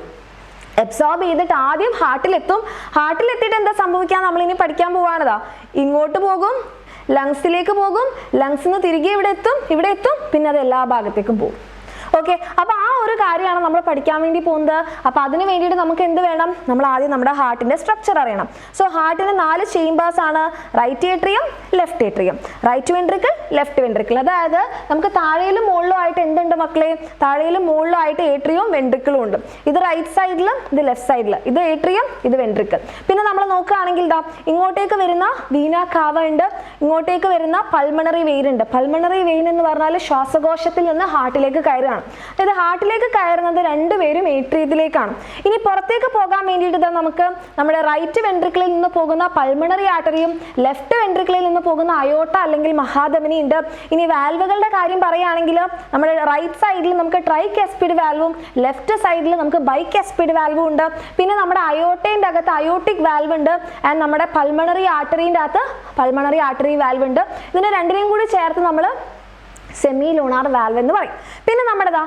അബ്സോർബ് ചെയ്തിട്ട് ആദ്യം ഹാർട്ടിലെത്തും. ഹാർട്ടിലെത്തിയിട്ട് എന്താ സംഭവിക്കുക? നമ്മളിനി പഠിക്കാൻ പോവാണതാ. ഇങ്ങോട്ട് പോകും, ലങ്സിലേക്ക് പോകും, ലങ്സിൽ നിന്ന് തിരികെ ഇവിടെ എത്തും, പിന്നെ അത് എല്ലാ ഭാഗത്തേക്കും പോകും. ഓക്കെ, അപ്പൊ ആ ഒരു കാര്യമാണ് നമ്മൾ പഠിക്കാൻ വേണ്ടി പോകുന്നത്. അപ്പൊ അതിന് വേണ്ടിയിട്ട് നമുക്ക് എന്ത് വേണം? നമ്മൾ ആദ്യം നമ്മുടെ ഹാർട്ടിന്റെ സ്ട്രക്ചർ അറിയണം. സോ ഹാർട്ടിന് 4 ചേംബേഴ്സ് ആണ്. Right atrium, left atrium, right ventricle, left ventricle. അതായത് നമുക്ക് താഴെയിലും മുകളിലും ആയിട്ട് എന്തുണ്ട് മക്കളെ? താഴെയിലും മുകളിലും ആയിട്ട് ഏട്രിയവും വെൻട്രിക്കിളും ഉണ്ട്. ഇത് റൈറ്റ് സൈഡിലും ഇത് ലെഫ്റ്റ് സൈഡിലും. ഇത് ഏട്രിയം, ഇത് വെൻട്രിക്കിൾ. പിന്നെ നമ്മൾ നോക്കുകയാണെങ്കിൽ ഇങ്ങോട്ടേക്ക് വരുന്ന വീനാ കാവ ഉണ്ട്, ഇങ്ങോട്ടേക്ക് വരുന്ന പൾമണറി വെയിൻ ഉണ്ട്. പൾമണറി വെയിൻ എന്ന് പറഞ്ഞാൽ ശ്വാസകോശത്തിൽ നിന്ന് ഹാർട്ടിലേക്ക് കയറുകയാണ്. അതായത് ഹാർട്ടിലേക്ക് കയറുന്നത് രണ്ടുപേരും ഏട്രിയത്തിലേക്കാണ്. ഇനി പുറത്തേക്ക് പോകാൻ വേണ്ടിയിട്ട് നമുക്ക് നമ്മുടെ റൈറ്റ് വെൻട്രിക്കിളിൽ നിന്ന് പോകുന്ന പൾമണറി ആർട്ടറിയും ലെഫ്റ്റ് വെൻട്രിക്കിളിൽ നിന്ന് പോകുന്ന അയോട്ട അല്ലെങ്കിൽ മഹാധമനി ഉണ്ട്. ഇനി വാൽവുകളുടെ കാര്യം പറയുകയാണെങ്കിൽ നമ്മുടെ റൈറ്റ് സൈഡിൽ നമുക്ക് ട്രൈകാസ്പിഡ് വാൽവും ലെഫ്റ്റ് സൈഡിൽ നമുക്ക് ബൈകാസ്പിഡ് വാൽവും ഉണ്ട്. പിന്നെ നമ്മുടെ അയോട്ടയുടെ അകത്ത് അയോട്ടിക് വാൽവ് ഉണ്ട്. ആൻഡ് നമ്മുടെ പൾമണറി ആർട്ടറിയുടെ അകത്ത് പൾമണറി ആർട്ടറി വാൽവ് ഉണ്ട്. ഇതിനെ രണ്ടിനെയും കൂടി ചേർത്ത് നമ്മൾ സെമി ലൂണാർ വാൽവ് എന്ന് പറയും. പിന്നെ നമ്മുടെതാ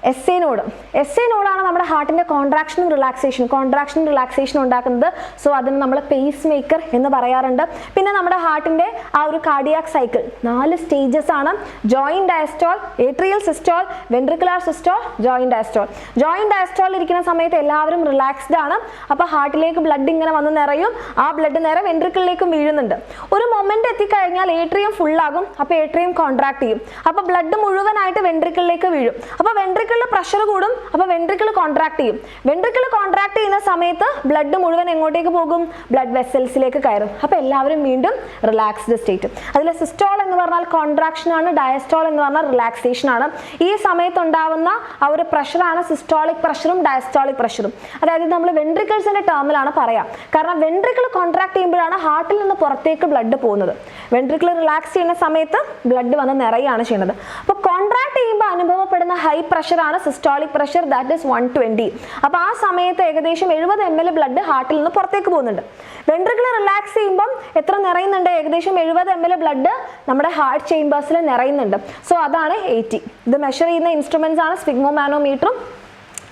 എസ് എ നോഡാണ് നമ്മുടെ ഹാർട്ടിന്റെ കോൺട്രാക്ഷനും റിലാക്സേഷൻ ഉണ്ടാക്കുന്നത്. സോ അതിന് നമ്മൾ പേസ് മേക്കർ എന്ന് പറയാറുണ്ട്. പിന്നെ നമ്മുടെ ഹാർട്ടിന്റെ ആ ഒരു കാർഡിയാക് സൈക്കിൾ 4 സ്റ്റേജസ് ആണ്. Joint diastole, atrial systole, ventricular systole, joint diastole. Joint diastole ഇരിക്കുന്ന സമയത്ത് എല്ലാവരും റിലാക്സ്ഡ് ആണ്. അപ്പൊ ഹാർട്ടിലേക്ക് ബ്ലഡ് ഇങ്ങനെ വന്ന് നിറയും. ആ ബ്ലഡ് നേരെ വെൻട്രിക്കിളിലേക്കും വീഴുന്നുണ്ട്. ഒരു മൊമെന്റ് എത്തിക്കഴിഞ്ഞാൽ ഏട്രിയം ഫുൾ ആകും. അപ്പൊ ഏട്രിയം കോൺട്രാക്ട് ചെയ്യും. അപ്പൊ ബ്ലഡ് മുഴുവനായിട്ട് വെൻട്രിക്കിളിലേക്ക് വീഴും. അപ്പൊ വെൻട്രിക്കിൾ വെൻട്രിക്കിളിൽ പ്രഷർ കൂടും, അപ്പോൾ വെൻട്രിക്കിൾ കോൺട്രാക്ട് ചെയ്യും. വെൻട്രിക്കിൾ കോൺട്രാക്ട് ചെയ്യുന്ന സമയത്ത് ബ്ലഡ് മുഴുവൻ എങ്ങോട്ടേക്ക് പോകും? ബ്ലഡ് വെസൽസിലേക്ക് കയറും. അപ്പോൾ എല്ലാവരും വീണ്ടും റിലാക്സ്ഡ് സ്റ്റേറ്റ്. അതിൽ സിസ്റ്റോൾ എന്ന് പറഞ്ഞാൽ കോൺട്രാക്ഷൻ ആണ്, ഡയസ്റ്റോൾ എന്ന് പറഞ്ഞാൽ റിലാക്സേഷൻ ആണ്. ഈ സമയത്ത് ഉണ്ടാവുന്ന ആ ഒരു പ്രഷറാണ് സിസ്റ്റോളിക് പ്രഷറും ഡയസ്റ്റോളിക് പ്രഷറും. അതായത് നമ്മൾ വെൻട്രിക്കിൾസിന്റെ ടേമിലാണ് പറയാം. കാരണം വെൻട്രിക്കിൾ കോൺട്രാക്ട് ചെയ്യുമ്പോഴാണ് ഹാർട്ടിൽ നിന്ന് പുറത്തേക്ക് ബ്ലഡ് പോകുന്നത്. വെൻട്രിക്കിൾ റിലാക്സ് ചെയ്യുന്ന സമയത്ത് ബ്ലഡ് വന്ന് നിറയാണ് ചെയ്യുന്നത്. അപ്പോൾ കോൺട്രാക്ട് ചെയ്യുമ്പോൾ അനുഭവപ്പെടുന്ന ഹൈ പ്രഷറാണ് സിസ്റ്റോളിക് പ്രഷർ, ദാറ്റ് ഈസ് 120. അപ്പോൾ ആ സമയത്ത് ഏകദേശം 70 ml ബ്ലഡ് ഹാർട്ടിൽ നിന്ന് പുറത്തേക്ക് പോകുന്നുണ്ട്. വെൻട്രിക്കിൾ റിലാക്സ് ചെയ്യുമ്പോൾ എത്ര നിറയുന്നുണ്ട്? ഏകദേശം 70 ml ബ്ലഡ് നമ്മുടെ ഹാർട്ട് ചേംബേഴ്സിൽ നിറയുന്നുണ്ട്. സോ അതാണ് 80. ഇത് മെഷർ ചെയ്യുന്ന ഇൻസ്ട്രുമെന്റ്സ് ആണ് സ്ഫിഗ്മോമാനോമീറ്ററും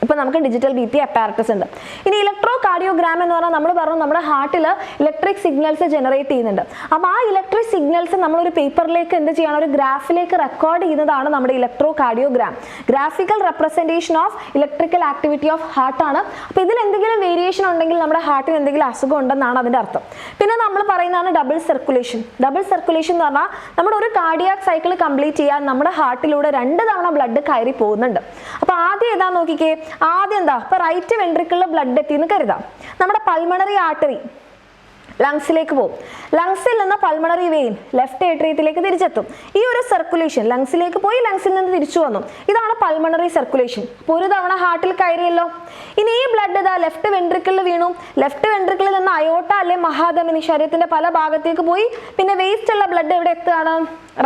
ഇപ്പോൾ നമുക്ക് ഡിജിറ്റൽ BP അപ്പാരറ്റസ് ഉണ്ട്. ഇനി ഇലക്ട്രോ കാർഡിയോഗ്രാം എന്ന് പറഞ്ഞാൽ നമ്മൾ പറഞ്ഞു നമ്മുടെ ഹാർട്ടിൽ ഇലക്ട്രിക് സിഗ്നൽസ് ജനറേറ്റ് ചെയ്യുന്നുണ്ട്. അപ്പോൾ ആ ഇലക്ട്രിക് സിഗ്നൽസ് നമ്മളൊരു പേപ്പറിലേക്ക് എന്ത് ചെയ്യണം? ഒരു ഗ്രാഫിലേക്ക് റെക്കോർഡ് ചെയ്യുന്നതാണ് നമ്മുടെ electro cardiogram. Graphical representation of electrical activity of heart ആണ്. അപ്പോൾ ഇതിൽ എന്തെങ്കിലും വേരിയേഷൻ ഉണ്ടെങ്കിൽ നമ്മുടെ ഹാർട്ടിന് എന്തെങ്കിലും അസുഖം ഉണ്ടെന്നാണ് അതിൻ്റെ അർത്ഥം. പിന്നെ നമ്മൾ പറയുന്നതാണ് ഡബിൾ സർക്കുലേഷൻ. ഡബിൾ സർക്കുലേഷൻ എന്ന് പറഞ്ഞാൽ നമ്മുടെ ഒരു കാർഡിയാക് സൈക്കിൾ കംപ്ലീറ്റ് ചെയ്യാൻ നമ്മുടെ ഹാർട്ടിലൂടെ 2 തവണ ബ്ലഡ് കയറി പോകുന്നുണ്ട്. അപ്പോൾ ആദ്യം ഏതാ നോക്കിക്കേ? ആദ്യം എന്താ? ഇപ്പൊ റൈറ്റ് വെൻട്രിക്കിളിൽ ബ്ലഡ് എത്തിയെന്ന് കരുതാം. നമ്മുടെ പൾമണറി ആർട്ടറി ലങ്സിലേക്ക് പോകും. ലങ്സിൽ നിന്ന് പൾമണറി വെയിൻ ലെഫ്റ്റ് ഏട്രിയത്തിലേക്ക് തിരിച്ചെത്തും. ഈ ഒരു സർക്കുലേഷൻ ലങ്സിലേക്ക് പോയി ലങ്സിൽ നിന്ന് തിരിച്ചു വന്നു. ഇതാണ് പൾമണറി സർക്കുലേഷൻ. അപ്പോൾ ഒരു തവണ ഹാർട്ടിൽ കയറിയല്ലോ. ഇനി ഈ ബ്ലഡ് ഇതാ ലെഫ്റ്റ് വെൻട്രിക്കിളിൽ വീണു. ലെഫ്റ്റ് വെൻട്രിക്കിളിൽ നിന്ന് അയോട്ട അല്ലെ മഹാധമനി ശരീരത്തിന്റെ പല ഭാഗത്തേക്ക് പോയി. പിന്നെ വേസ്റ്റ് ഉള്ള ബ്ലഡ് എവിടെ എത്തുകയാണ്?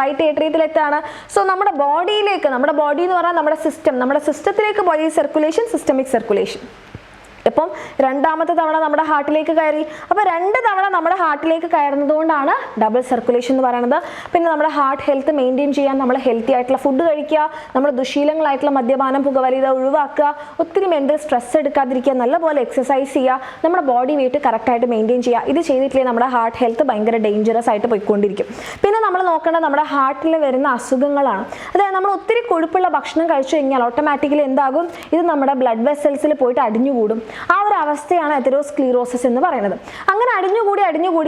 റൈറ്റ് ഏട്രിയത്തിൽ എത്തുകയാണ്. സോ നമ്മുടെ ബോഡിയിലേക്ക്, നമ്മുടെ ബോഡി എന്ന് പറഞ്ഞാൽ നമ്മുടെ സിസ്റ്റത്തിലേക്ക് പോയി സർക്കുലേഷൻ, സിസ്റ്റമിക് സർക്കുലേഷൻ. ഇപ്പം 2ാമത്തെ തവണ നമ്മുടെ ഹാർട്ടിലേക്ക് കയറി. അപ്പോൾ 2 തവണ നമ്മുടെ ഹാർട്ടിലേക്ക് കയറുന്നത് കൊണ്ടാണ് ഡബിൾ സർക്കുലേഷൻ എന്ന് പറയുന്നത്. പിന്നെ നമ്മുടെ ഹാർട്ട് ഹെൽത്ത് മെയിൻറ്റെയിൻ ചെയ്യാൻ നമ്മൾ ഹെൽത്തി ആയിട്ടുള്ള ഫുഡ് കഴിക്കുക, നമ്മൾ ദുശീലങ്ങളായിട്ടുള്ള മദ്യപാനം, പുകവലിത ഒഴിവാക്കുക, ഒത്തിരി മെൻ്റൽ സ്ട്രെസ് എടുക്കാതിരിക്കുക, നല്ലപോലെ എക്സസൈസ് ചെയ്യുക, നമ്മുടെ ബോഡി വെയിറ്റ് കറക്റ്റായിട്ട് മെയിൻറ്റെയിൻ ചെയ്യുക. ഇത് ചെയ്തിട്ടില്ലേ നമ്മുടെ ഹാർട്ട് ഹെൽത്ത് ഭയങ്കര ഡേഞ്ചറസ് ആയിട്ട് പോയിക്കൊണ്ടിരിക്കും. പിന്നെ നമ്മൾ നോക്കേണ്ടത് നമ്മുടെ ഹാർട്ടിൽ വരുന്ന അസുഖങ്ങളാണ്. അതായത് നമ്മൾ ഒത്തിരി കൊഴുപ്പുള്ള ഭക്ഷണം കഴിച്ചു കഴിഞ്ഞാൽ ഓട്ടോമാറ്റിക്കലി എന്താകും? ഇത് നമ്മുടെ ബ്ലഡ് വെസൽസിൽ പോയിട്ട് അടിഞ്ഞുകൂടും. ആ ഒരു അവസ്ഥയാണ് എതെറോസ്ക്ലീറോസിസ് എന്ന് പറയുന്നത്. അങ്ങനെ അടിഞ്ഞുകൂടി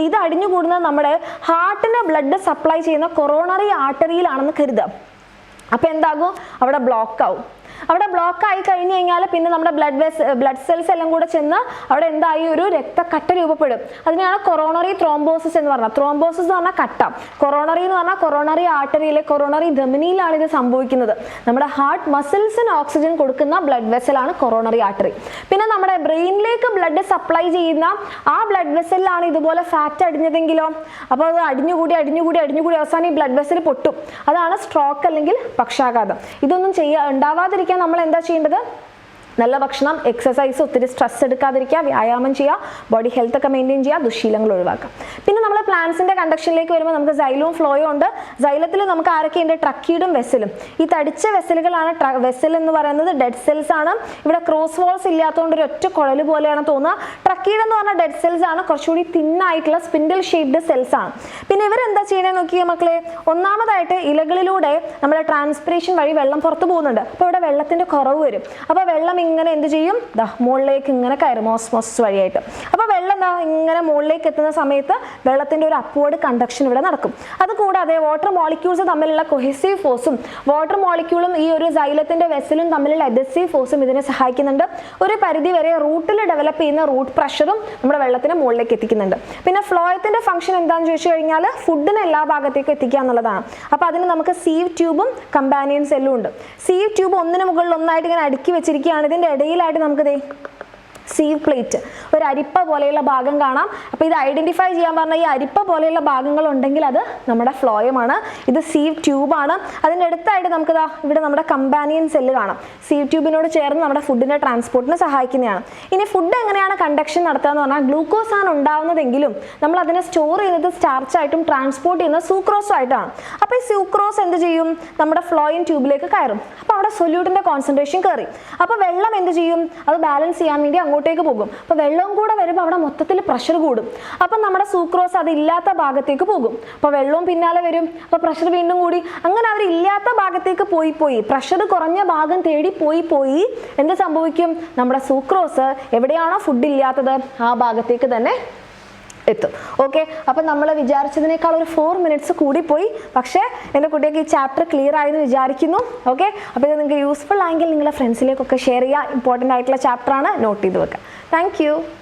ഇത് അടിഞ്ഞുകൂടുന്നത് നമ്മുടെ ഹാർട്ടിന് ബ്ലഡ് സപ്ലൈ ചെയ്യുന്ന കൊറോണറി ആർട്ടറിയിലാണെന്ന് കരുതുക. അപ്പോൾ എന്താകും? അവിടെ ബ്ലോക്ക് ആവും. അവിടെ ബ്ലോക്ക് ആയി കഴിഞ്ഞു കഴിഞ്ഞാൽ പിന്നെ നമ്മുടെ ബ്ലഡ് സെൽസ് എല്ലാം കൂടെ ചെന്ന് അവിടെ എന്തായി? ഒരു രക്തക്കട്ട രൂപപ്പെടും. അതിനെയാണ് കൊറോണറി ത്രോംബോസിസ് എന്ന് പറഞ്ഞാൽ. ത്രോംബോസിസ് എന്ന് പറഞ്ഞാൽ കട്ട. കൊറോണറി എന്ന് പറഞ്ഞാൽ കൊറോണറി ആർട്ടറിയിലെ കൊറോണറി ധമനിയിലാണ് ഇത് സംഭവിക്കുന്നത്. നമ്മുടെ ഹാർട്ട് മസിൽസിന് ഓക്സിജൻ കൊടുക്കുന്ന ബ്ലഡ് വെസലാണ് കൊറോണറി ആർട്ടറി. പിന്നെ നമ്മുടെ ബ്രെയിനിലേക്ക് ബ്ലഡ് സപ്ലൈ ചെയ്യുന്ന ആ ബ്ലഡ് വെസലിലാണ് ഇതുപോലെ ഫാറ്റ് അടിഞ്ഞതെങ്കിലോ? അപ്പോൾ അത് അടിഞ്ഞുകൂടി അവസാനം ഈ ബ്ലഡ് വെസൽ പൊട്ടും. അതാണ് സ്ട്രോക്ക് അല്ലെങ്കിൽ പക്ഷാഘാതം. ഇതൊന്നും ഉണ്ടാവാതിരിക്കാൻ നമ്മൾ എന്താ ചെയ്യേണ്ടത്? നല്ല ഭക്ഷണം, എക്സസൈസ്, ഒത്തിരി സ്ട്രെസ് എടുക്കാതിരിക്കുക, വ്യായാമം ചെയ്യുക, ബോഡി ഹെൽത്ത് ഒക്കെ മെയിൻറ്റെയിൻ ചെയ്യുക, ദുശീലങ്ങൾ ഒഴിവാക്കുക. പിന്നെ നമ്മൾ പ്ലാന്റ്സിന്റെ കണ്ടക്ഷനിലേക്ക് വരുമ്പോൾ നമുക്ക് സൈലവും ഫ്ലോയും ഉണ്ട്. സൈലത്തിൽ നമുക്ക് ആരൊക്കെയുണ്ട്? ട്രക്കീഡും വെസലും. ഈ തടിച്ച വെസലുകളാണ്. വെസൽ എന്ന് പറയുന്നത് ഡെഡ് സെൽസ് ആണ്. ഇവിടെ ക്രോസ് വാൾസ് ഇല്ലാത്തതുകൊണ്ട് ഒരു ഒറ്റ കുഴൽ പോലെയാണ് തോന്നുക. ട്രക്കീഡ് എന്ന് പറഞ്ഞാൽ ഡെഡ് സെൽസ് ആണ്, കുറച്ചുകൂടി തിന്നായിട്ടുള്ള സ്പിൻഡിൽ ഷേപ്ഡ് സെൽസ് ആണ്. പിന്നെ ഇവരെന്താ ചെയ്യണമെന്ന് നോക്കിയാൽ മക്കളെ, ഒന്നാമതായിട്ട് ഇലകളിലൂടെ നമ്മുടെ ട്രാൻസ്പിറേഷൻ വഴി വെള്ളം പുറത്തു പോകുന്നുണ്ട്. അപ്പോൾ ഇവിടെ വെള്ളത്തിന്റെ കുറവ് വരും. അപ്പോൾ വെള്ളം ഇങ്ങനെ എന്ത് ചെയ്യും? മുകളിലേക്ക് ഇങ്ങനെ കയറും ഓസ്മോസിസ് വഴിയായിട്ട്. അപ്പോൾ വെള്ളം ഇങ്ങനെ മുകളിലേക്ക് എത്തുന്ന സമയത്ത് വെള്ളത്തിന്റെ ഒരു അപ്വേർഡ് കണ്ടക്ഷൻ ഇവിടെ നടക്കും. അതുകൂടാതെ വാട്ടർ മോളിക്യൂൾസ് തമ്മിലുള്ള കൊഹെസീവ് ഫോഴ്സും വാട്ടർ മോളിക്യൂളും ഈ ഒരു സൈലത്തിന്റെ വെസലും തമ്മിലുള്ള അഡ്ഹസീവ് ഫോഴ്സും ഇതിനെ സഹായിക്കുന്നുണ്ട്. ഒരു പരിധി വരെ റൂട്ടിൽ ഡെവലപ്പ് ചെയ്യുന്ന റൂട്ട് പ്രഷറും നമ്മുടെ വെള്ളത്തിന് മുകളിലേക്ക് എത്തിക്കുന്നുണ്ട്. പിന്നെ ഫ്ലോയത്തിന്റെ ഫംഗ്ഷൻ എന്താണെന്ന് ചോദിച്ചു കഴിഞ്ഞാൽ ഫുഡിനെ എല്ലാ ഭാഗത്തേക്കും എത്തിക്കുക എന്നുള്ളതാണ്. അപ്പോൾ അതിന് നമുക്ക് സീവ് ട്യൂബും കമ്പാനിയൻ സെല്ലും ഉണ്ട്. സീവ് ട്യൂബ് ഒന്നിന് മുകളിൽ ഒന്നായിട്ട് ഇങ്ങനെ അടുക്കി വെച്ചിരിക്കുകയാണ്. ഇതിന്റെ ഇടയിലായിട്ട് നമുക്ക് സീവ് പ്ലേറ്റ്, ഒരു അരിപ്പ പോലെയുള്ള ഭാഗം കാണാം. അപ്പോൾ ഇത് ഐഡന്റിഫൈ ചെയ്യാൻ പറഞ്ഞാൽ ഈ അരിപ്പ പോലെയുള്ള ഭാഗങ്ങൾ ഉണ്ടെങ്കിൽ അത് നമ്മുടെ ഫ്ലോയമാണ്. ഇത് സീവ് ട്യൂബാണ്. അതിൻ്റെ അടുത്തായിട്ട് നമുക്ക് ഇവിടെ നമ്മുടെ കമ്പാനിയൻ സെല്ല് കാണാം. സീവ് ട്യൂബിനോട് ചേർന്ന് നമ്മുടെ ഫുഡിൻ്റെ ട്രാൻസ്പോർട്ടിന് സഹായിക്കുന്നതാണ്. ഇനി ഫുഡ് എങ്ങനെയാണ് കണ്ടക്ഷൻ നടത്തുക എന്ന് പറഞ്ഞാൽ ഗ്ലൂക്കോസ് ആണ് ഉണ്ടാവുന്നതെങ്കിലും നമ്മൾ അതിനെ സ്റ്റോർ ചെയ്യുന്നത് സ്റ്റാർച്ചായിട്ടും ട്രാൻസ്പോർട്ട് ചെയ്യുന്നത് സൂക്രോസും ആയിട്ടാണ്. അപ്പോൾ ഈ സൂക്രോസ് എന്ത് ചെയ്യും? നമ്മുടെ ഫ്ലോയിൻ ട്യൂബിലേക്ക് കയറും. അപ്പോൾ അവിടെ സൊല്യൂട്ടിൻ്റെ കോൺസെൻട്രേഷൻ കയറി. അപ്പോൾ വെള്ളം എന്ത് ചെയ്യും? അത് ബാലൻസ് ചെയ്യാൻ വേണ്ടി അങ്ങോട്ടേക്ക് പോകും. അപ്പോൾ വെള്ളവും കൂടെ വരുമ്പോൾ അവിടെ മൊത്തത്തിൽ പ്രഷർ കൂടും. അപ്പം നമ്മുടെ സൂക്രോസ് അത് ഇല്ലാത്ത ഭാഗത്തേക്ക് പോകും. അപ്പോൾ വെള്ളവും പിന്നാലെ വരും. അപ്പോൾ പ്രഷർ വീണ്ടും കൂടി. അങ്ങനെ അവർ ഇല്ലാത്ത ഭാഗത്തേക്ക് പോയി പ്രഷർ കുറഞ്ഞ ഭാഗം തേടി പോയി എന്ത് സംഭവിക്കും? നമ്മുടെ സൂക്രോസ് എവിടെയാണോ ഫുഡ് ഇല്ലാത്തത് ആ ഭാഗത്തേക്ക് തന്നെ എത്തും. ഓക്കെ, അപ്പം നമ്മൾ വിചാരിച്ചതിനേക്കാൾ ഒരു 4 minutes കൂടിപ്പോയി. പക്ഷേ എൻ്റെ കുട്ടിയൊക്കെ ഈ ചാപ്റ്റർ ക്ലിയർ ആയെന്ന് വിചാരിക്കുന്നു. ഓക്കെ, അപ്പോൾ ഇത് നിങ്ങൾക്ക് യൂസ്ഫുൾ ആയെങ്കിൽ നിങ്ങളുടെ ഫ്രണ്ട്സിലേക്കൊക്കെ ഷെയർ ചെയ്യുക. ഇമ്പോർട്ടൻ്റ് ആയിട്ടുള്ള ചാപ്റ്ററാണ്, നോട്ട് ചെയ്ത് വെക്കുക. Thank you.